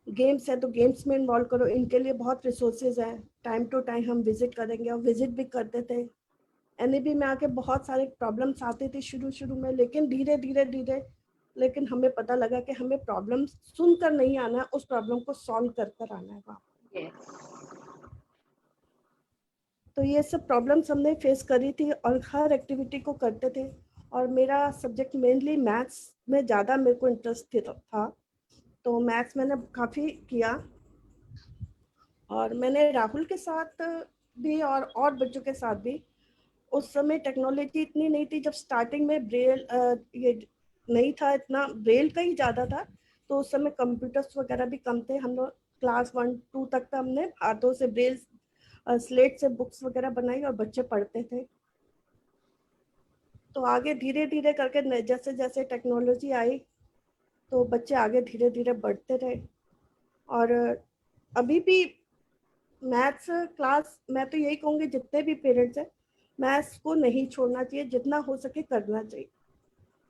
गेम्स है तो गेम्स में इन्वॉल्व करो, इनके लिए बहुत रिसोर्सेज हैं, टाइम टू टाइम हम विजिट करेंगे, और विजिट भी करते थे। एनईबी में आके बहुत सारे प्रॉब्लम्स आते थे शुरू में, लेकिन धीरे धीरे लेकिन हमें पता लगा कि हमें प्रॉब्लम सुनकर नहीं आना, उस प्रॉब्लम को सॉल्व कर आना है वहाँ। तो ये सब प्रॉब्लम्स हमने फेस करी थी और हर एक्टिविटी को करते थे। और मेरा सब्जेक्ट मेनली मैथ्स में ज़्यादा मेरे को इंटरेस्ट था, तो मैथ्स मैंने काफ़ी किया। और मैंने राहुल के साथ भी और बच्चों के साथ भी, उस समय टेक्नोलॉजी इतनी नहीं थी, जब स्टार्टिंग में ब्रेल ये नहीं था, इतना ब्रेल का ही ज़्यादा था, तो उस समय कंप्यूटर्स वगैरह भी कम थे। हम लोग क्लास 1-2 तक का हमने हाथों से ब्रेल स्लेट से बुक्स वगैरह बनाई और बच्चे पढ़ते थे। तो आगे धीरे धीरे करके जैसे जैसे टेक्नोलॉजी आई तो बच्चे आगे धीरे धीरे बढ़ते रहे। और अभी भी मैथ्स क्लास, मैं तो यही कहूँगी जितने भी पेरेंट्स हैं, मैथ्स को नहीं छोड़ना चाहिए, जितना हो सके करना चाहिए।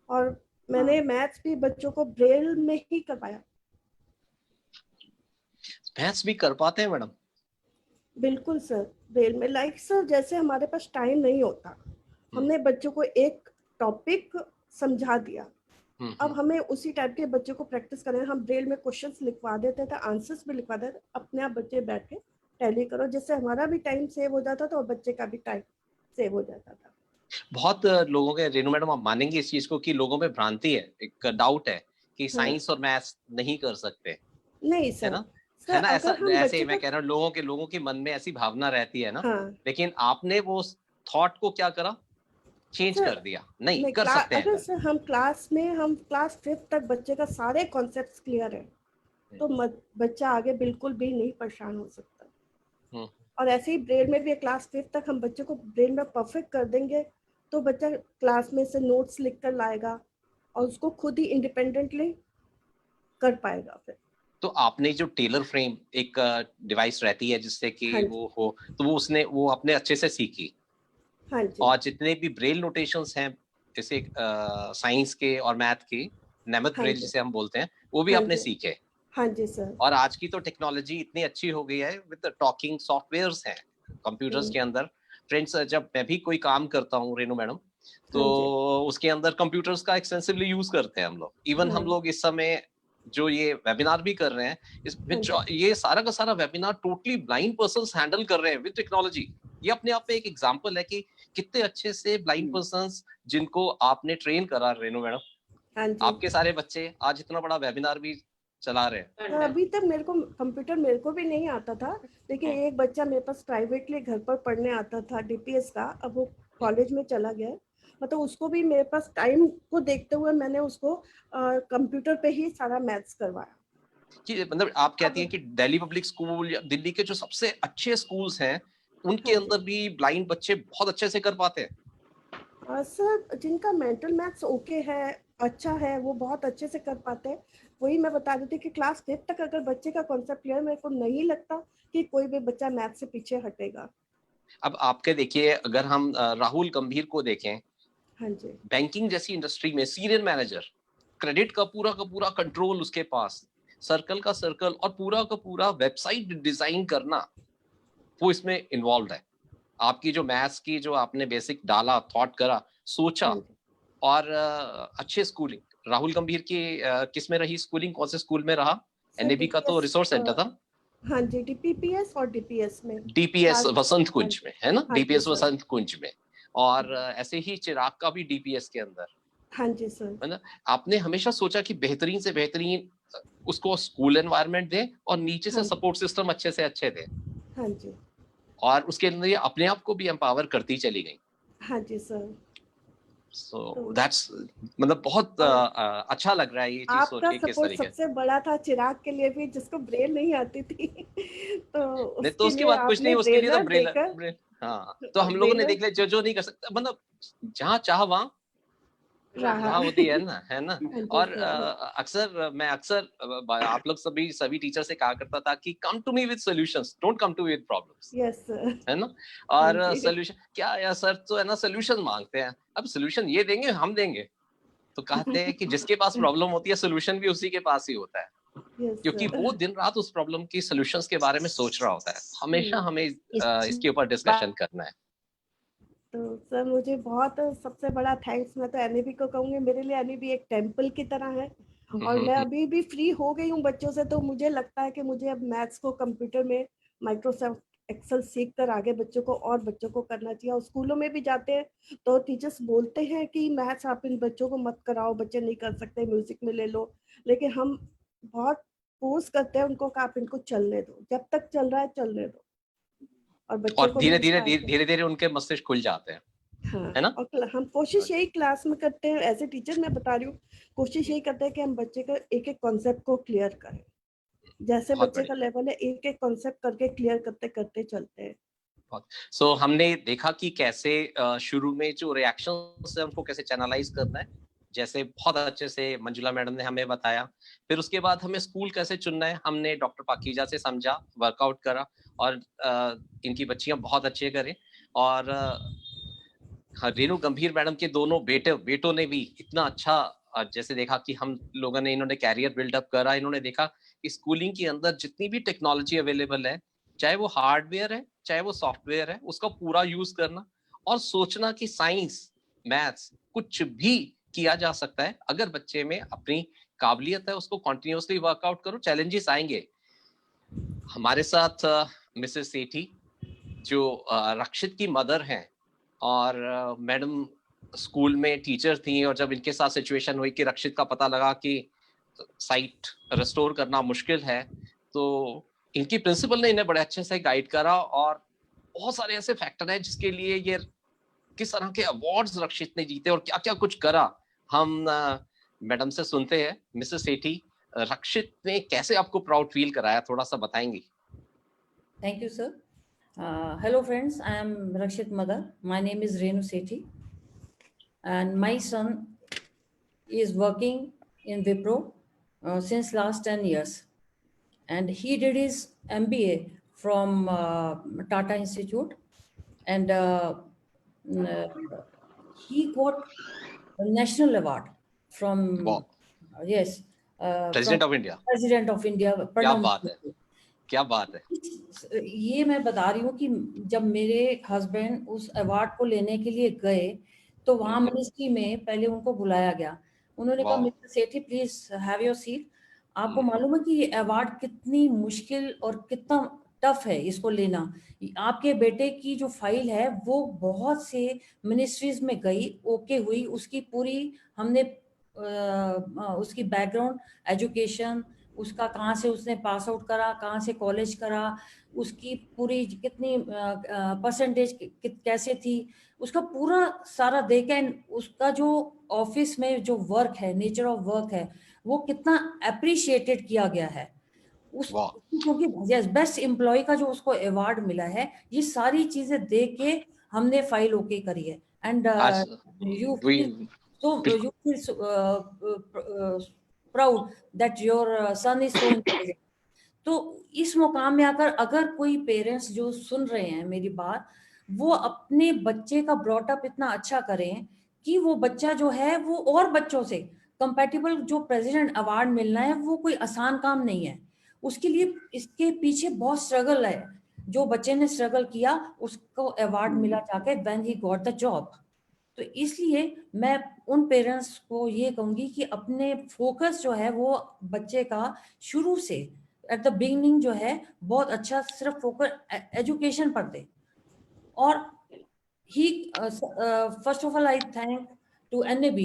और मैंने मैथ्स भी बच्चों को ब्रेल में ही करवाया। मैथ्स भी कर पाते हैं मैडम? बिल्कुल सर, ब्रेल में। लाइक सर, जैसे हमारे पास टाइम नहीं होता, हमने बच्चों को एक टॉपिक समझा दिया, अब हमें उसी टाइप के बच्चों को प्रैक्टिस करना है। हम ब्रेल में क्वेश्चंस लिखवा देते थे, आंसर्स भी लिखवा देते, अपने आप बच्चे बैठ के टैली करो, जिससे हमारा भी टाइम सेव हो जाता था और बच्चे का भी टाइम सेव हो जाता था। बहुत लोगों के, रेनू मैडम आप मानेंगे इस चीज को कि लोगों में भ्रांति है, एक डाउट है कि साइंस और मैथ्स नहीं कर सकते, नहीं है सर, ना? सर है ना? ऐसा, अगर हम ऐसे मैं कह रहा हूँ, लोगों के मन में ऐसी भावना रहती है ना। हाँ, लेकिन आपने वो थॉट को क्या करा, चेंज सर, कर दिया, नहीं कर सकते हैं। अगर सर हम क्लास 5th तक बच्चे का सारे कॉन्सेप्ट्स क्लियर है तो बच्चा आगे बिल्कुल भी नहीं परेशान हो सकता। और ऐसे ही ब्रेल में भी क्लास 5th तक हम बच्चे को ब्रेल में परफेक्ट कर देंगे तो बच्चा क्लास में से नोट्स लिख कर लाएगा और उसको खुद ही इंडिपेंडेंटली कर पाएगा। फिर तो आपने जो टेलर फ्रेम एक डिवाइस रहती है जिससे कि वो हो, तो वो अपने अच्छे से सीखी। हाँ जी। और जितने भी ब्रेल नोटेशंस हैं, जैसे साइंस के और मैथ के, नेमथ ब्रेल जिसे हम बोलते हैं, वो भी आपने सीखे। हाँ जी सर। और आज की तो टेक्नोलॉजी इतनी अच्छी हो गई है, विद टॉकिंग सॉफ्टवेयर्स हैं कंप्यूटर्स के अंदर। फ्रेंड्स, जब मैं भी कोई काम करता हूँ रेनू मैडम, तो उसके अंदर कंप्यूटर्स का एक्सटेंसिवली यूज करते हैं हम लोग। इवन हम लोग इस समय जो ये वेबिनार भी कर रहे हैं, इसमें ये सारा का सारा webinar totally blind persons handle कर रहे हैं विद टेक्नोलॉजी। ये अपने आप में एक एग्जांपल है कि कितने अच्छे से ब्लाइंड पर्सन्स जिनको आपने ट्रेन करा रेनू मैडम, आपके सारे बच्चे आज इतना बड़ा वेबिनार भी चला रहे हैं। अभी तक मेरे को कंप्यूटर मेरे को भी नहीं आता था, लेकिन एक बच्चा मेरे पास प्राइवेटली घर पर पढ़ने आता था डीपीएस का, अब वो कॉलेज में चला गया। मतलब उसको भी मेरे पास टाइम को देखते हुए मैंने उसको कंप्यूटर पे ही सारा मैथ्स करवाया। कि मतलब आप कहती हैं कि दिल्ली पब्लिक स्कूल या दिल्ली के जो सबसे अच्छे स्कूल्स हैं उनके अंदर भी ब्लाइंड बच्चे बहुत अच्छे से कर पाते हैं? सर जिनका मेंटल मैथ्स ओके है, अच्छा है, वो बहुत अच्छे से कर पाते हैं। वही मैं बता रही थी कि क्लास 5 तक अगर बच्चे का कॉन्सेप्ट क्लियर, मेरे को नहीं लगता कि कोई भी बच्चा मैथ से पीछे हटेगा। अब आपके देखिए, अगर हम राहुल गंभीर को देखें, हाँ जी, बैंकिंग जैसी इंडस्ट्री में सीनियर मैनेजर, क्रेडिट का पूरा कंट्रोल उसके पास, सर्कल का सर्कल और पूरा का पूरा वेबसाइट डिजाइन करना, वो इसमें इन्वॉल्व है। आपकी जो मैथ्स की जो आपने बेसिक डाला, थॉट करा, सोचा, हाँ जी। और अच्छे स्कूलिंग, राहुल गंभीर की किस में रही स्कूलिंग, कौन से स्कूल में रहा? सर, एनएबी का तो DPS, रिसोर्स सेंटर था, हाँ जी, DPPS और DPS में। डीपीएस हाँ वसंत कुंज में, है ना? हाँ जी डीपीएस सर। वसंत कुंज में। और ऐसे ही चिराग का भी डीपीएस के अंदर, हाँ जी सर। है ना? आपने हमेशा सोचा कि बेहतरीन से बेहतरीन उसको स्कूल एनवायरनमेंट दे और नीचे से हाँ जी। सपोर्ट सिस्टम अच्छे से अच्छे दे, हाँ जी, और उसके अंदर ये अपने आप को भी एम्पावर करती चली गई। हाँ जी सर। सो दैट्स, मतलब बहुत और अच्छा लग रहा है ये चीज सोच आपका के किस सपोर्ट तरीके। सबसे बड़ा था चिराग के लिए भी, जिसको ब्रेल नहीं आती थी तो नहीं तो उसके उसकी लिए बात कुछ नहीं, आपने उसके लिए तो ब्रेलर देकर, ब्रेल, हाँ, तो हम लोगों ने देख लिया, जो नहीं कर सकता, मतलब जहाँ चाह वहाँ रहा। राह होती है ना। हाँ जी और सर। अक्सर आप लोग सभी टीचर से कहा करता था कि come to me with solutions, don't come to with problems, yes sir. है ना? हाँ और जी। सॉल्यूशन क्या यार, सर तो है ना सॉल्यूशन मांगते हैं, अब सॉल्यूशन ये देंगे हम देंगे, तो कहते हैं कि जिसके पास प्रॉब्लम होती है सॉल्यूशन भी उसी के पास ही होता है, यस क्योंकि सर। वो दिन रात उस प्रॉब्लम की सॉल्यूशंस के बारे में सोच रहा होता है। हमेशा हमें इस इसके ऊपर डिस्कशन करना है। तो सर मुझे बहुत सबसे बड़ा थैंक्स मैं तो एनईबी को कहूँगी, मेरे लिए एनईबी एक टेम्पल की तरह है। और मैं अभी भी फ्री हो गई हूँ बच्चों से, तो मुझे लगता है कि मुझे अब मैथ्स को कंप्यूटर में माइक्रोसॉफ्ट एक्सेल सीख कर आगे बच्चों को करना चाहिए। और स्कूलों में भी जाते हैं तो टीचर्स बोलते हैं कि मैथ्स आप इन बच्चों को मत कराओ, बच्चे नहीं कर सकते, म्यूजिक में ले लो, लेकिन हम बहुत फोर्स करते हैं उनको कि आप इनको चलने दो, जब तक चल रहा है चलने दो। और बच्चों और को भी धीरे धीरे उनके मस्तिष्क खुल जाते हैं, हाँ, है ना? और हम कोशिश यही क्लास में करते हैं, एज ए टीचर मैं बता रही हूँ, कोशिश यही करते हैं कि हम बच्चे का एक एक कॉन्सेप्ट को क्लियर करें। जैसे बहुत बच्चे का बढ़िया। लेवल है, एक एक कॉन्सेप्ट करके क्लियर करते करते चलते हैं। सो हमने देखा कि कैसे शुरू में जो रिएक्शन है उनको कैसे चैनलाइज करना है, जैसे बहुत अच्छे से मंजुला मैडम ने हमें बताया। फिर उसके बाद हमें स्कूल कैसे चुनना है, हमने डॉक्टर पाकीजा से समझा, वर्कआउट करा, और इनकी बच्चियां बहुत अच्छे करें। और हाँ, रेणु गंभीर मैडम के दोनों बेटों ने भी इतना अच्छा जैसे देखा कि हम लोगों ने, इन्होंने कैरियर बिल्डअप करा, इन्होंने देखा कि स्कूलिंग के अंदर जितनी भी टेक्नोलॉजी अवेलेबल है, चाहे वो हार्डवेयर है चाहे वो सॉफ्टवेयर है, उसका पूरा यूज करना और सोचना कि साइंस मैथ्स कुछ भी किया जा सकता है अगर बच्चे में अपनी काबिलियत है, उसको कंटिन्यूअसली वर्कआउट करो, चैलेंजेस आएंगे। हमारे साथ मिसेस सेठी जो रक्षित की मदर हैं, और मैडम स्कूल में टीचर थी, और जब इनके साथ सिचुएशन हुई कि रक्षित का पता लगा कि साइट रिस्टोर करना मुश्किल है, तो इनकी प्रिंसिपल ने इन्हें बड़े अच्छे से गाइड करा। और बहुत सारे ऐसे फैक्टर हैं जिसके लिए ये किस तरह के अवार्ड्स रक्षित ने जीते और क्या क्या कुछ करा, हम मैडम से सुनते हैं। मिसेस सेठी, रक्षित ने कैसे आपको प्राउड फील कराया, थोड़ा सा बताएंगी? Thank you, sir. Hello, friends. I am Rakshit mother. My name is Renu Sethi, and my son is working in Wipro since last 10 years, and he did his MBA from Tata Institute, and he got a national award from yes president from of India. President of India. क्या बात है, क्या बात है। ये मैं बता रही हूँ कि जब मेरे हस्बैंड उस अवार्ड को लेने के लिए गए तो वहां मिनिस्ट्री में पहले उनको बुलाया गया। उन्होंने कहा mister Sethi please have your seat. आपको मालूम है कि ये अवार्ड कितनी मुश्किल और कितना टफ है इसको लेना। आपके बेटे की जो फाइल है वो बहुत से मिनिस्ट्रीज में गई, ओके हुई, उसकी पूरी हमने उसकी बैकग्राउंड एजुकेशन, उसका कहाँ से उसने पास आउट करा, कहाँ से कॉलेज करा, उसकी पूरी कितनी परसेंटेज कैसे थी, उसका पूरा सारा देखा। उसका जो ऑफिस में जो वर्क है, नेचर ऑफ वर्क है, वो कितना अप्रिशिएटेड किया गया है उस, क्योंकि यस बेस्ट एम्प्लॉय का जो उसको अवार्ड मिला है, ये सारी चीजें देख के हमने फाइल ओके करी है। And you feel proud that your son is so intelligent. तो इस मुकाम में आकर अगर कोई पेरेंट्स जो सुन रहे हैं मेरी बात, वो अपने बच्चे का ब्रॉटअप इतना अच्छा करें कि वो बच्चा जो है वो और बच्चों से कंपैटिबल, जो प्रेसिडेंट अवार्ड मिलना है वो कोई आसान काम नहीं है, उसके लिए इसके पीछे बहुत स्ट्रगल है। जो बच्चे ने स्ट्रगल किया उसको अवार्ड मिला जाके when he got the job. तो इसलिए मैं उन पेरेंट्स को ये कहूंगी कि अपने फोकस जो है वो बच्चे का शुरू से एट द बिगिनिंग जो है बहुत अच्छा सिर्फ फोकस एजुकेशन पर दे। और he first of all I thank to NAB,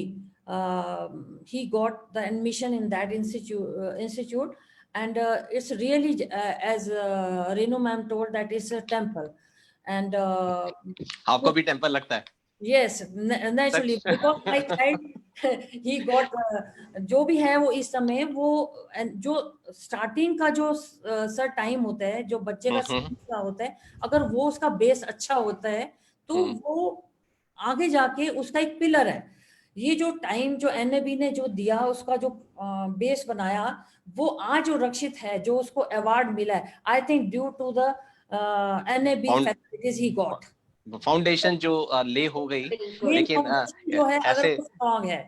he got the admission in that institute and it's really as Renu ma'am told that it's a temple and आपको भी temple लगता है? yes, naturally because my child he got जो भी है वो इस समय वो जो स्टार्टिंग का जो सर टाइम होता है, जो बच्चे का होता है, अगर वो उसका बेस अच्छा होता है तो वो आगे जाके उसका एक पिलर है। ये जो टाइम जो NAB ने जो दिया, उसका जो बेस बनाया, वो आज जो रक्षित है, जो उसको अवार्ड मिला है, I think due to the NAB facilities he got. Foundation जो ले हो गई, लेकिन जो है ऐसे अगर स्ट्रांग है।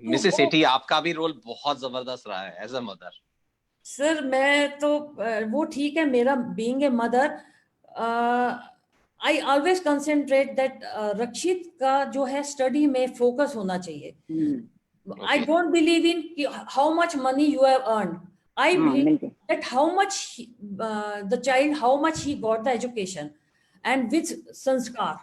मिसेस सेठी आपका भी रोल बहुत जबरदस्त रहा है एज अ मदर। सर मैं तो वो ठीक है, मेरा being a mother I always concentrate that Rakshit का जो है स्टडी में फोकस होना चाहिए। I don't believe in how much money you have earn, I believe that how much the child, how much he got the education and with sanskar,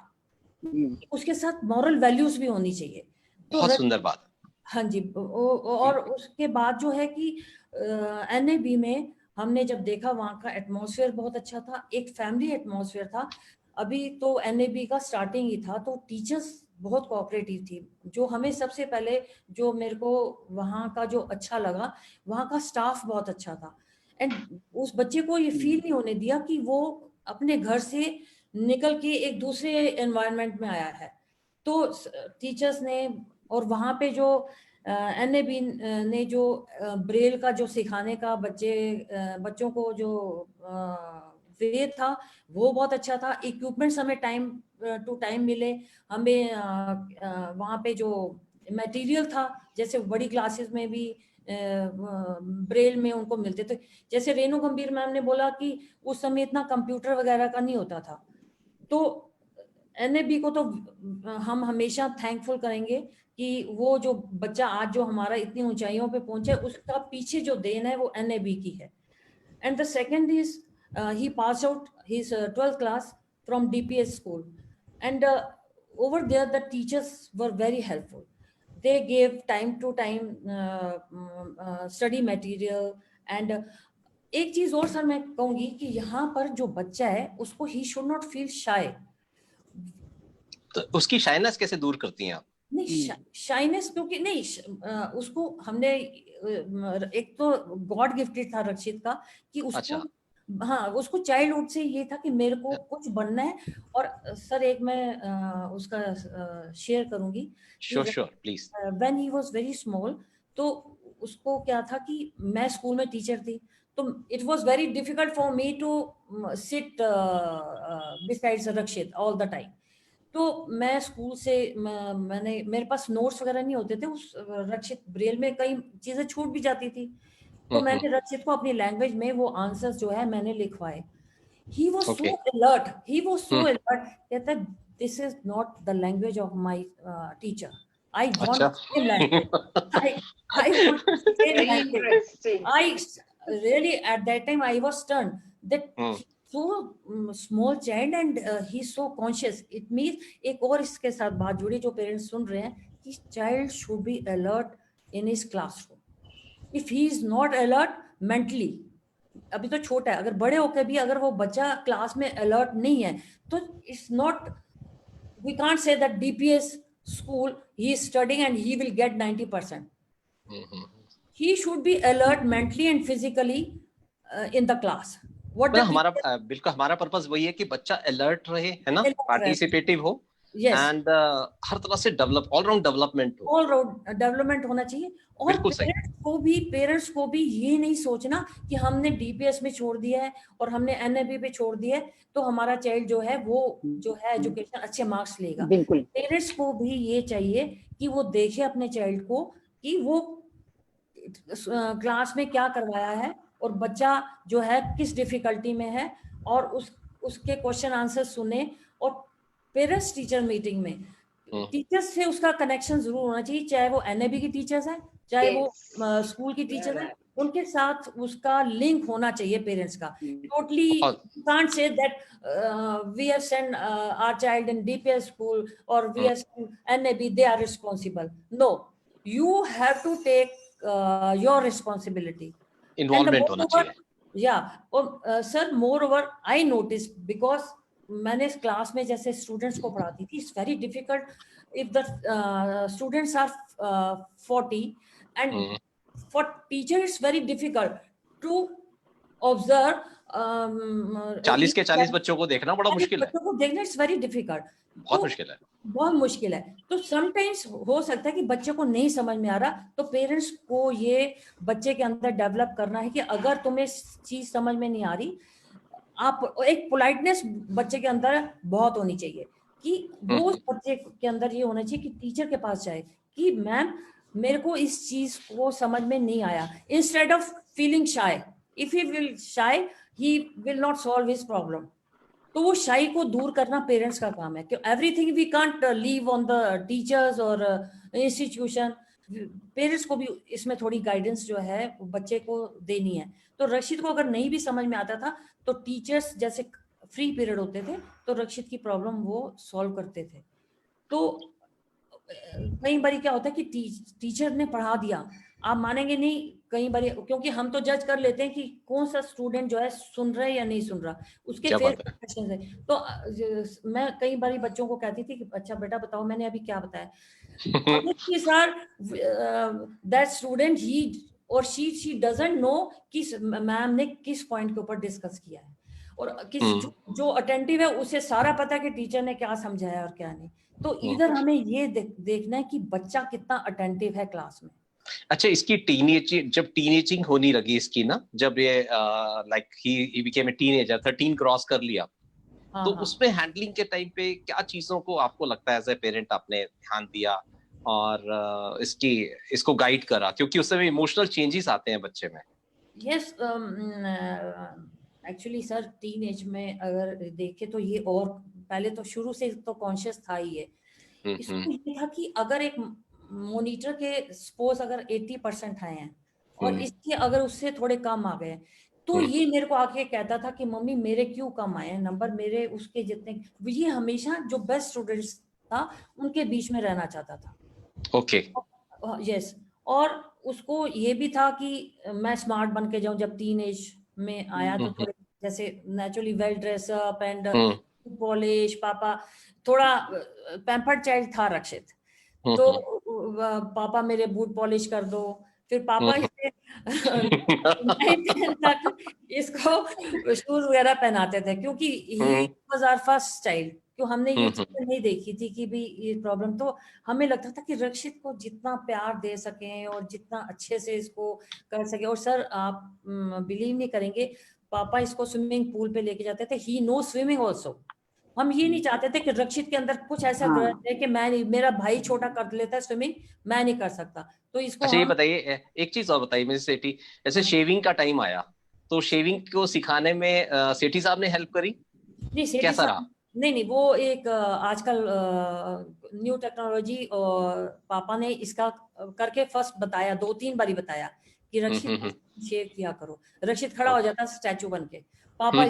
उसके साथ moral values भी होनी चाहिए। बहुत सुंदर बात। हाँ जी। और उसके बाद जो है कि NAB में हमने जब देखा वहाँ का एटमॉस्फेयर बहुत अच्छा था, एक फैमिली एटमॉस्फेयर था। अभी तो NAB का स्टार्टिंग ही था, तो टीचर्स बहुत कोऑपरेटिव थी। जो हमें सबसे पहले जो मेरे को वहाँ का जो अच्छा लगा, वहाँ का स्टाफ बहुत अच्छा था एंड उस बच्चे को ये फील नहीं होने दिया कि वो अपने घर से निकल के एक दूसरे एनवायरनमेंट में आया है। तो टीचर्स ने और वहाँ पे जो NAB ने जो ब्रेल का जो सिखाने का बच्चों को जो वे था वो बहुत अच्छा था। इक्विपमेंट्स हमें टाइम टू टाइम मिले, हमें वहाँ पे जो मटेरियल था, जैसे बड़ी क्लासेस में भी ब्रेल में उनको मिलते थे। जैसे रेणु गंभीर मैम ने बोला कि उस समय इतना कंप्यूटर वगैरह का नहीं होता था, तो NAB को तो हम हमेशा थैंकफुल करेंगे कि वो जो बच्चा आज जो हमारा इतनी ऊंचाइयों पे पहुंचे, उसका पीछे जो देन है वो NAB की है। And the second is he passed out his 12th class from DPS school and over there the teachers were very helpful. They gave time to time study material and एक चीज और sir मैं कहूंगी कि यहाँ पर जो बच्चा है उसको he should not feel shy. तो उसकी शाइनेस कैसे दूर करती हैं आप? नहीं, शाइनेस क्योंकि नहीं, उसको हमने एक तो गॉड गिफ्टेड था रक्षित का कि उसको अच्छा। हाँ, उसको चाइल्डहुड से ये था कि मेरे को कुछ बनना है। और सर एक मैं उसका शेयर करूंगी। Sure please. When he was very small, तो उसको क्या था कि मैं स्कूल में टीचर थी, तो it was very difficult for me to sit besides Rakshit all the time. तो मैं स्कूल से मैंने मेरे पास नोट्स वगैरह नहीं होते थे, उस रक्षित ब्रेल में कई चीजें छूट भी जाती थी, तो मैंने रक्षित को अपनी लैंग्वेज में वो आंसर्स जो है मैंने लिखवाए। He was so alert, he was so alert, कहता this is not the language of my teacher, I want same language, I want same language. I really at that time I was stern that so small child and he's so conscious. It means एक और इसके साथ बात जुड़ी जो parents सुन रहे हैं कि child should be alert in his classroom. If he is not alert mentally, अभी तो छोटा है, अगर बड़े होकर भी अगर वो बच्चा क्लास में अलर्ट नहीं है तो it's not, we can't say that DPS school he is studying and he will get 90%. He should be alert mentally and physically in the class. हमारा बिल्कुल हमारा पर्पस वही है कि बच्चा अलर्ट रहे, है ना, पार्टिसिपेटिव हो Yes. एंड हर तरह से डेवलप, ऑलराउंड डेवलपमेंट हो। ऑल राउंड डेवलपमेंट होना चाहिए। और बिल्कुल सही। पेरेंट्स को भी ये नहीं सोचना कि हमने डीपीएस में छोड़ दिया है और हमने एनएबी पे छोड़ दिया है तो हमारा चाइल्ड जो है वो जो है एजुकेशन अच्छे मार्क्स लेगा। बिल्कुल पेरेंट्स को भी ये चाहिए कि वो देखे अपने चाइल्ड को कि वो क्लास में क्या करवाया है और बच्चा जो है किस डिफिकल्टी में है, और उसके क्वेश्चन आंसर सुने। और पेरेंट्स टीचर मीटिंग में टीचर्स से उसका कनेक्शन जरूर होना चाहिए, चाहे वो एनएबी की टीचर्स है, चाहे वो स्कूल की टीचर है, उनके साथ उसका लिंक होना चाहिए पेरेंट्स का। Totally can't say that we have send our child in DPS school और we have send NAB, they are responsible. No, you have to take your responsibility. Involvement होना चाहिए। Yeah, sir, moreover I noticed, because मैंने इस class में जैसे students को पढ़ाती थी, it's very difficult if the students are 40 and for teacher it's very difficult to observe 40 के 40 बच्चों को देखना बड़ा मुश्किल है। बच्चों को देखना इट्स वेरी डिफिकल्ट, बहुत मुश्किल है, बहुत मुश्किल है। तो समटाइम्स हो सकता है कि बच्चे को नहीं समझ में आ रहा, तो पेरेंट्स को ये बच्चे के अंदर डेवलप करना है कि अगर तुम्हें चीज समझ में नहीं आ रही, आप एक पोलाइटनेस बच्चे के अंदर बहुत होनी चाहिए कि वो बच्चे के अंदर ये होना चाहिए कि टीचर के पास जाए कि मैम मेरे को इस चीज को समझ में नहीं आया, instead of feeling shy. If he will shy he will not solve his problem. तो वो शाई को दूर करना पेरेंट्स का काम है कि everything we can't leave on the teachers और इंस्टीट्यूशन। पेरेंट्स को भी इसमें थोड़ी गाइडेंस जो है बच्चे को देनी है। तो रक्षित को अगर नहीं भी समझ में आता था तो टीचर्स जैसे फ्री पीरियड होते थे तो रक्षित की प्रॉब्लम वो सॉल्व करते थे। तो कई बार क्या होता है कि टीचर ने पढ़ा दिया, आप मानेंगे नहीं, कई बार क्योंकि हम तो जज कर लेते हैं कि कौन सा स्टूडेंट जो है सुन रहा है या नहीं सुन रहा, उसके फेस क्वेश्चन है। तो मैं कई बार बच्चों को कहती थी कि अच्छा बेटा बताओ मैंने अभी क्या बताया। सर दैट स्टूडेंट ही और शी डजंट नो कि मैम ने किस पॉइंट के ऊपर डिस्कस किया है, और किस जो अटेंटिव है उसे सारा पता है कि टीचर ने क्या समझाया और क्या नहीं। तो इधर हमें ये देखना है कि बच्चा कितना अटेंटिव है क्लास में। अच्छा, इसकी जब टीनेजिंग होने लगी इसकी ना, जब ये like he became a teenager, 13 cross कर लिया, तो उसमें हैंडलिंग के टाइम पे क्या चीजों को आपको लगता है एज ए पेरेंट आपने ध्यान दिया और इसको गाइड करा, क्योंकि उसमें इमोशनल चेंजेस आते हैं बच्चे में? यस, एक्चुअली सर टीनेज में अगर देखे तो ये और पहले तो शुरू से तो कॉन्शियस था ही है। इसमें ये था कि अगर एक मॉनिटर के सपोज अगर 80% आए हैं और इसके अगर उससे थोड़े कम आ गए, तो ये मेरे को आके कहता था कि मम्मी मेरे क्यों कम आए हैं नंबर, मेरे उसके जितने। ये हमेशा जो बेस्ट स्टूडेंट्स था उनके बीच में रहना चाहता था। Okay, yes. और उसको ये भी था कि मैं स्मार्ट बन के जाऊं। जब टीनेज में आया तो थोड़े जैसे naturally well dress up and polish, पापा थोड़ा पैम्पर्ड चाइल्ड था रक्षित, तो पापा मेरे बूट पॉलिश कर दो। फिर पापा इसे तक इसको शूज वगैरह पहनाते थे क्योंकि he was our first child. क्यों हमने ये चीजें नहीं देखी थी कि भी ये प्रॉब्लम, तो हमें लगता था कि रक्षित को जितना प्यार दे सकें और जितना अच्छे से इसको कर सके। और सर आप बिलीव नहीं करेंगे, पापा इसको स्विमिंग पूल पे लेके जाते थे। ही नो स्विमिंग ऑल्सो। हम ये नहीं चाहते थे कि रक्षित के अंदर कुछ ऐसा है कि मैं नहीं, मेरा भाई छोटा कर लेता है स्विमिंग, मैं नहीं कर सकता। तो इसको अच्छा ये बताइए, एक चीज और बताइए मुझे सेठी, जैसे शेविंग का टाइम आया तो शेविंग को सिखाने में सेठी साहब ने हेल्प करी? नहीं, कैसा रहा? नहीं, वो एक आजकल न्यू टेक्नोलॉजी और पापा ने इसका करके फर्स्ट बताया, 2-3 बारी बताया कि रक्षित शेव किया करो। रक्षित खड़ा हो जाता स्टैचू बन के, पापा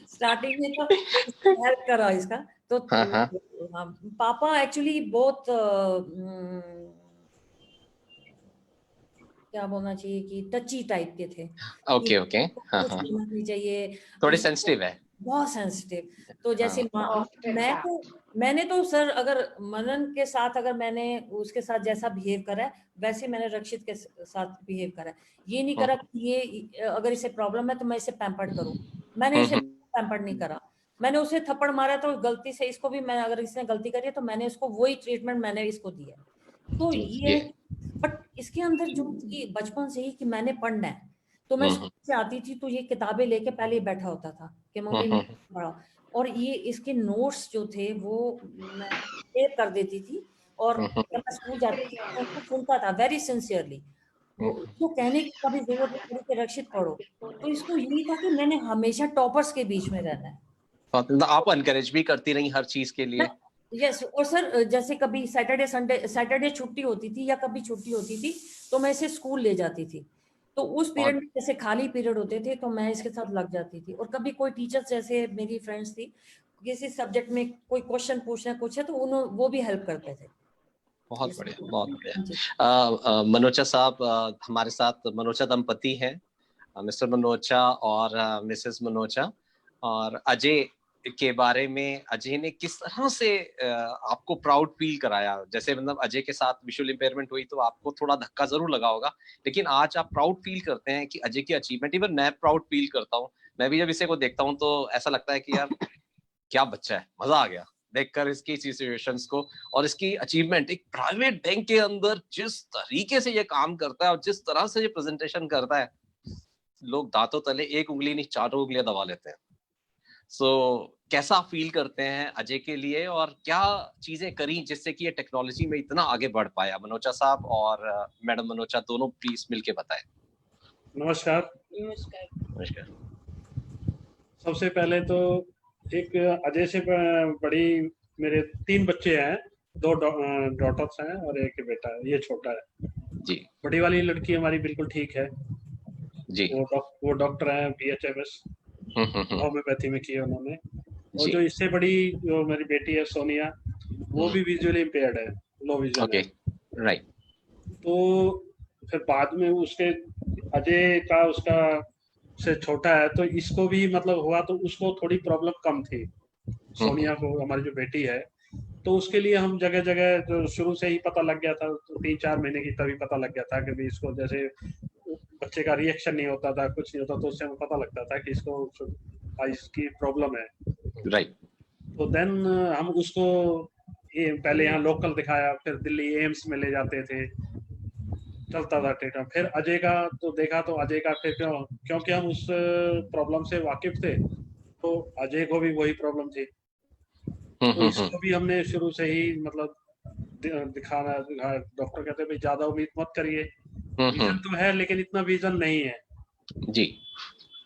स्टार्टिंग में तो हेल्प करा इसका। तो पापा एक्चुअली बहुत क्या बोलना चाहिए कि टची टाइप के थे। ओके चाहिए, थोड़े सेंसिटिव है, बहुत सेंसिटिव। तो जैसे मैंने तो सर अगर मनन के साथ अगर मैंने उसके साथ जैसा बिहेव करा है वैसे मैंने रक्षित के साथ बिहेव करा है। ये नहीं करा कि ये अगर इसे प्रॉब्लम है तो मैं इसे पैम्पर्ड करूं, मैंने इसे पैम्पर्ड नहीं करा। मैंने उसे थप्पड़ मारा तो गलती से इसको भी, मैं अगर इसने गलती करी है तो मैंने इसको वही ट्रीटमेंट मैंने इसको दिया। तो ये बट इसके अंदर जो थी बचपन से ही कि मैंने पढ़ना है, तो मैं स्कूल से आती थी तो ये किताबें लेके पहले ही बैठा होता था कि मम्मी ने पढ़ा, और ये इसके नोट्स जो थे वो मैं सेव कर देती थी, और जब मैं स्कूल जाती थी तो उसको सुनता था वेरी सिंसियरली। तो उसको कहने की कभी जरूरत नहीं पड़ी कि रक्षित पढ़ो, तो इसको यही था कि मैंने हमेशा टॉपर्स के बीच में रहना है। आप एनकरेज भी करती रही हर चीज के लिए? यस, और सर जैसे कभी सैटरडे छुट्टी होती थी या कभी छुट्टी होती थी तो मैं इसे स्कूल ले जाती थी, तो उस पीरियड में जैसे खाली पीरियड होते थे तो मैं इसके साथ लग जाती थी। और कभी कोई टीचर, जैसे मेरी फ्रेंड्स थी, किसी सब्जेक्ट में कोई क्वेश्चन पूछना कुछ है तो वो भी हेल्प करते थे। बहुत बढ़िया, बहुत बढ़िया। मनोचा साहब हमारे साथ, मनोचा दंपति हैं, मिस्टर मनोचा और मिसेस मनोचा। और अजय के बारे में, अजय ने किस तरह से आपको प्राउड फील कराया? जैसे मतलब अजय के साथ विजुअल इंपेयरमेंट हुई तो आपको थोड़ा धक्का जरूर लगा होगा, लेकिन आज आप प्राउड फील करते हैं कि अजय की अचीवमेंट, इवन मैं प्राउड फील करता हूँ। मैं भी जब इसे को देखता हूँ तो ऐसा लगता है कि यार क्या बच्चा है, मजा आ गया देखकर इसकी सिचुएशंस को और इसकी अचीवमेंट। एक प्राइवेट बैंक के अंदर जिस तरीके से ये काम करता है और जिस तरह से ये प्रेजेंटेशन करता है, लोग दांतों तले एक उंगली नहीं 4 उंगलियां दबा लेते हैं। कैसा फील करते हैं अजय के लिए, और क्या चीजें करी जिससे कि ये टेक्नोलॉजी में इतना आगे बढ़ पाया? मनोचा साहब और मैडम मनोचा दोनों प्लीज मिलके बताएं। नमस्कार। नमस्कार। सबसे पहले तो एक अजय से बड़ी मेरे 3 बच्चे हैं, 2 डॉटर्स हैं और एक बेटा है, ये छोटा है जी। बड़ी वाली लड़की हमारी बिल्कुल ठीक है जी। वो डॉक्टर है, BHMS होम्योपैथी में किया उन्होंने। और जो इससे बड़ी जो मेरी बेटी है सोनिया, वो भी विजुअली इम्पेयर्ड है, लो विजन है। राइट। तो फिर बाद में उसके अजय का उसका से छोटा है तो इसको भी मतलब हुआ तो उसको थोड़ी प्रॉब्लम कम थी, सोनिया को, हमारी जो बेटी है। तो उसके लिए हम जगह जगह जो शुरू से ही पता लग गया था, तो 3-4 महीने की तभी पता लग गया था कि भी इसको जैसे बच्चे का रिएक्शन नहीं होता था, कुछ नहीं होता, तो उससे हमें पता लगता था कि इसको आइस की प्रॉब्लम है। राइट। तो देन हम उसको पहले यहाँ लोकल दिखाया, फिर दिल्ली एम्स में ले जाते थे, चलता था ट्रीटमेंट। फिर अजय का तो देखा, तो अजय का फिर क्योंकि हम उस प्रॉब्लम से वाकिफ थे तो अजय को भी वही प्रॉब्लम थी, तो इसको भी हमने शुरू से ही मतलब दिखाना। डॉक्टर कहते भाई ज्यादा उम्मीद मत करिए, विजन तो है लेकिन इतना विजन नहीं है जी,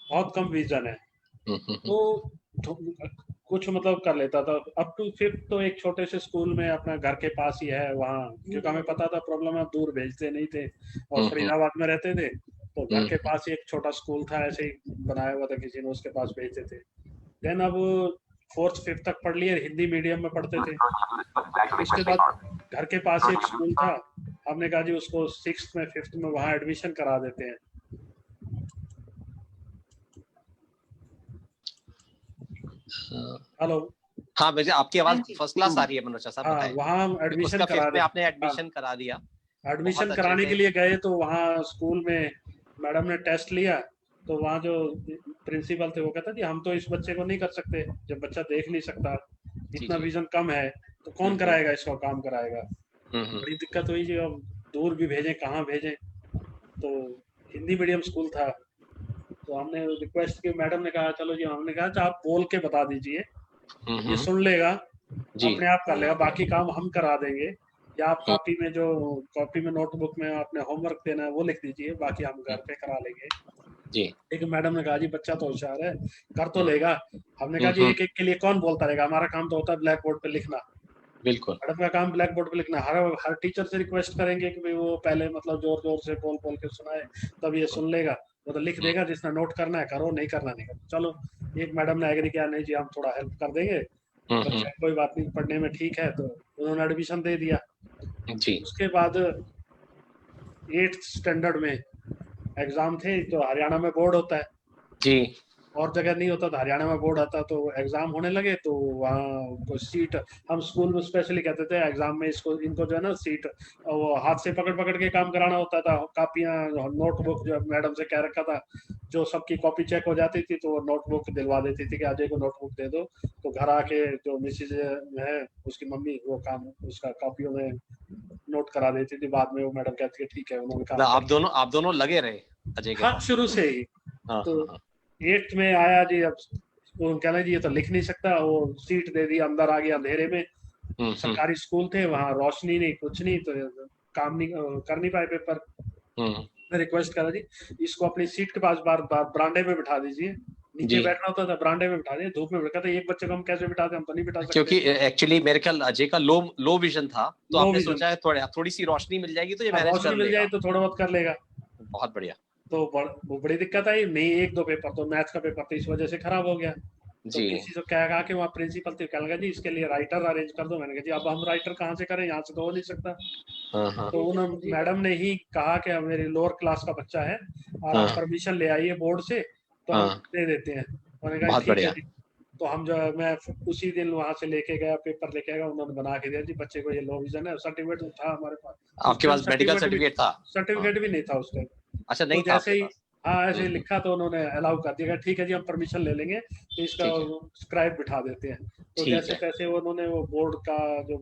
बहुत कम विजन है। तो कुछ मतलब कर लेता था। अप टू 5th तो एक छोटे से स्कूल में अपना घर के पास ही है वहाँ, क्योंकि हमें पता था प्रॉब्लम है, दूर भेजते नहीं थे और फरीदाबाद में रहते थे, तो घर के पास ही एक छोटा स्कूल था, ऐसे ही बनाया हुआ था किसी ने, उसके पास भेजते थे। देन अब 4th 5th तक पढ़ लिए, हिंदी मीडियम में पढ़ते थे। उसके बाद घर के पास एक स्कूल था, हमने कहा जी उसको 6th में 5th में वहाँ एडमिशन करा देते हैं। हेलो, हाँ मुझे आपकी आवाज फर्स्ट क्लास आ रही है मनोचा साहब, बताएं। वहाँ एडमिशन करा में आपने एडमिशन करा दिया। एडमिशन कराने के लिए गए तो वहाँ स्कूल में मैडम ने टेस्ट लिया, तो वहाँ जो प्रिंसिपल थे वो कहता जी हम तो इस बच्चे को नहीं कर सकते, जब बच्चा देख नहीं सकता, इतना विजन कम है, तो कौन कराएगा इसको, काम कराएगा। बड़ी दिक्कत हुई जी, अब दूर भी भेजें, कहाँ भेजें। तो हिंदी मीडियम स्कूल था, तो हमने रिक्वेस्ट की, मैडम ने कहा चलो जी, हमने कहा आप बोल के बता दीजिए, ये सुन लेगा, अपने आप कर लेगा, बाकी काम हम करा देंगे, या आप कॉपी में नोटबुक में आपने होमवर्क देना है वो लिख दीजिए, बाकी हम घर पे करा लेंगे जी। लेकिन मैडम ने कहा जी बच्चा तो होशियार है, कर तो लेगा। हमने कहा जी एक एक के लिए कौन बोलता रहेगा, हमारा काम तो होता है ब्लैक बोर्ड पे लिखना। बिल्कुल, मैडम का काम ब्लैक बोर्ड पे लिखना। हर टीचर से रिक्वेस्ट करेंगे कि भाई वो पहले मतलब जोर जोर से बोल के सुनाए, तब ये सुन लेगा, वो तो लिख देगा, जिसने नोट करना है करो, नहीं करना नहीं करो। चलो, एक मैडम ने एग्री किया, नहीं जी हम थोड़ा हेल्प कर देंगे, बच्चा कोई बात नहीं, पढ़ने में ठीक है, तो उन्होंने एडमिशन दे दिया जी। उसके बाद 8th स्टैंडर्ड में एग्जाम थे, तो हरियाणा में बोर्ड होता है जी, और जगह नहीं होता, तो हरियाणा में बोर्ड आता, तो एग्जाम होने लगे, तो वहाँ सीट हम स्कूल में स्पेशली कहते थे एग्जाम में इनको जो है ना सीट वो हाथ से पकड़ के काम कराना होता था, कापियां नोटबुक जो मैडम से कह रखा था जो सबकी कॉपी चेक हो जाती थी तो वो नोटबुक दिलवा देती थी कि अजय को नोटबुक दे दो, तो घर आके जो मिसेज है उसकी मम्मी वो काम उसका कॉपियों में नोट करा देती थी। बाद में वो मैडम कहती है ठीक है, उन्होंने काम आप दोनों लगे रहे अजय के हाँ साथ? शुरू से ही। तो 8th में आया जी, अब वो कहना जी ये तो लिख नहीं सकता, वो सीट दे दी, अंदर आ गया अंधेरे में। सरकारी स्कूल थे, वहाँ रोशनी नहीं कुछ नहीं, तो काम नहीं कर नहीं पाए पेपर। मैं रिक्वेस्ट करा जी इसको अपनी सीट के पास बार बरामदे में बिठा दीजिए, नीचे बैठना होता था, बरामदे में बिठा दिए, धूप में बैठा था। एक बच्चे को हम कैसे बिठाते, हम तो नहीं बिठा सकते, क्योंकि एक्चुअली मेरे ख्याल अजय का लो विजन था, तो आपने सोचा है थोड़ी सी रोशनी मिल जाएगी तो ये मैनेज कर लेगा, मिल जाए तो थोड़ा बहुत कर लेगा। बहुत बढ़िया। तो वो बड़ी दिक्कत आई, नहीं 1-2 पेपर तो मैथ्स का पेपर तो इस वजह से खराब हो गया। तो किसी से क्या कहा कि वहाँ प्रिंसिपल थे, कहने लगा जी इसके लिए राइटर अरेंज कर दो। मैंने कहा जी अब हम राइटर कहाँ से करें, यहाँ से तो हो नहीं सकता। तो उन्होंने मैडम ने ही कहा कि मेरी लोअर क्लास का बच्चा है और आप परमिशन ले आइए बोर्ड से, तो हम दे देते हैं। मैंने कहा ठीक है जी। तो हम जो मैं उसी दिन वहां से लेके गया, पेपर लेके गया, उन्होंने बना के दिया जी बच्चे को ये लो विजन है। सर्टिफिकेट था हमारे पास। आपके पास मेडिकल सर्टिफिकेट था? सर्टिफिकेट भी नहीं था उस टाइम। अच्छा नहीं तो था? जैसे ही हाँ ऐसे लिखा तो उन्होंने अलाउ कर दिया, ठीक है जी हम परमिशन ले लेंगे, तो इसका स्क्राइब बिठा देते हैं। तो जैसे तैसे उन्होंने वो बोर्ड का जो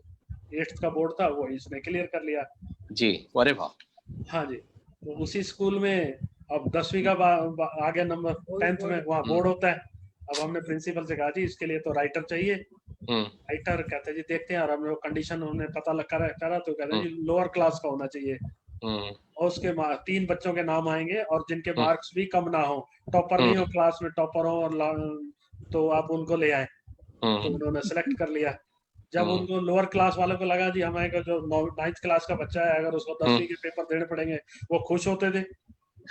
8th का बोर्ड था वो इसने क्लियर कर लिया जी। अरे वाह। हाँ जी। तो उसी स्कूल में अब 10वीं का आ गया नंबर, 10th में वहाँ बोर्ड होता है। अब हमने प्रिंसिपल से कहा जी इसके लिए तो राइटर चाहिए। राइटर कहते जी देखते हैं, और हमने वो कंडीशन हमने पता करा तो कहते जी लोअर क्लास का होना चाहिए, और उसके 3 बच्चों के नाम आएंगे और जिनके मार्क्स भी कम ना हो, टॉपर नहीं हो क्लास में, टॉपर हो और तो आप उनको ले आए। तो उन्होंने सेलेक्ट कर लिया। जब उनको लोअर क्लास वालों को लगा जी हमारे जो 9th क्लास का बच्चा है, अगर उसको 10वीं के पेपर देने पड़ेंगे, वो खुश होते थे।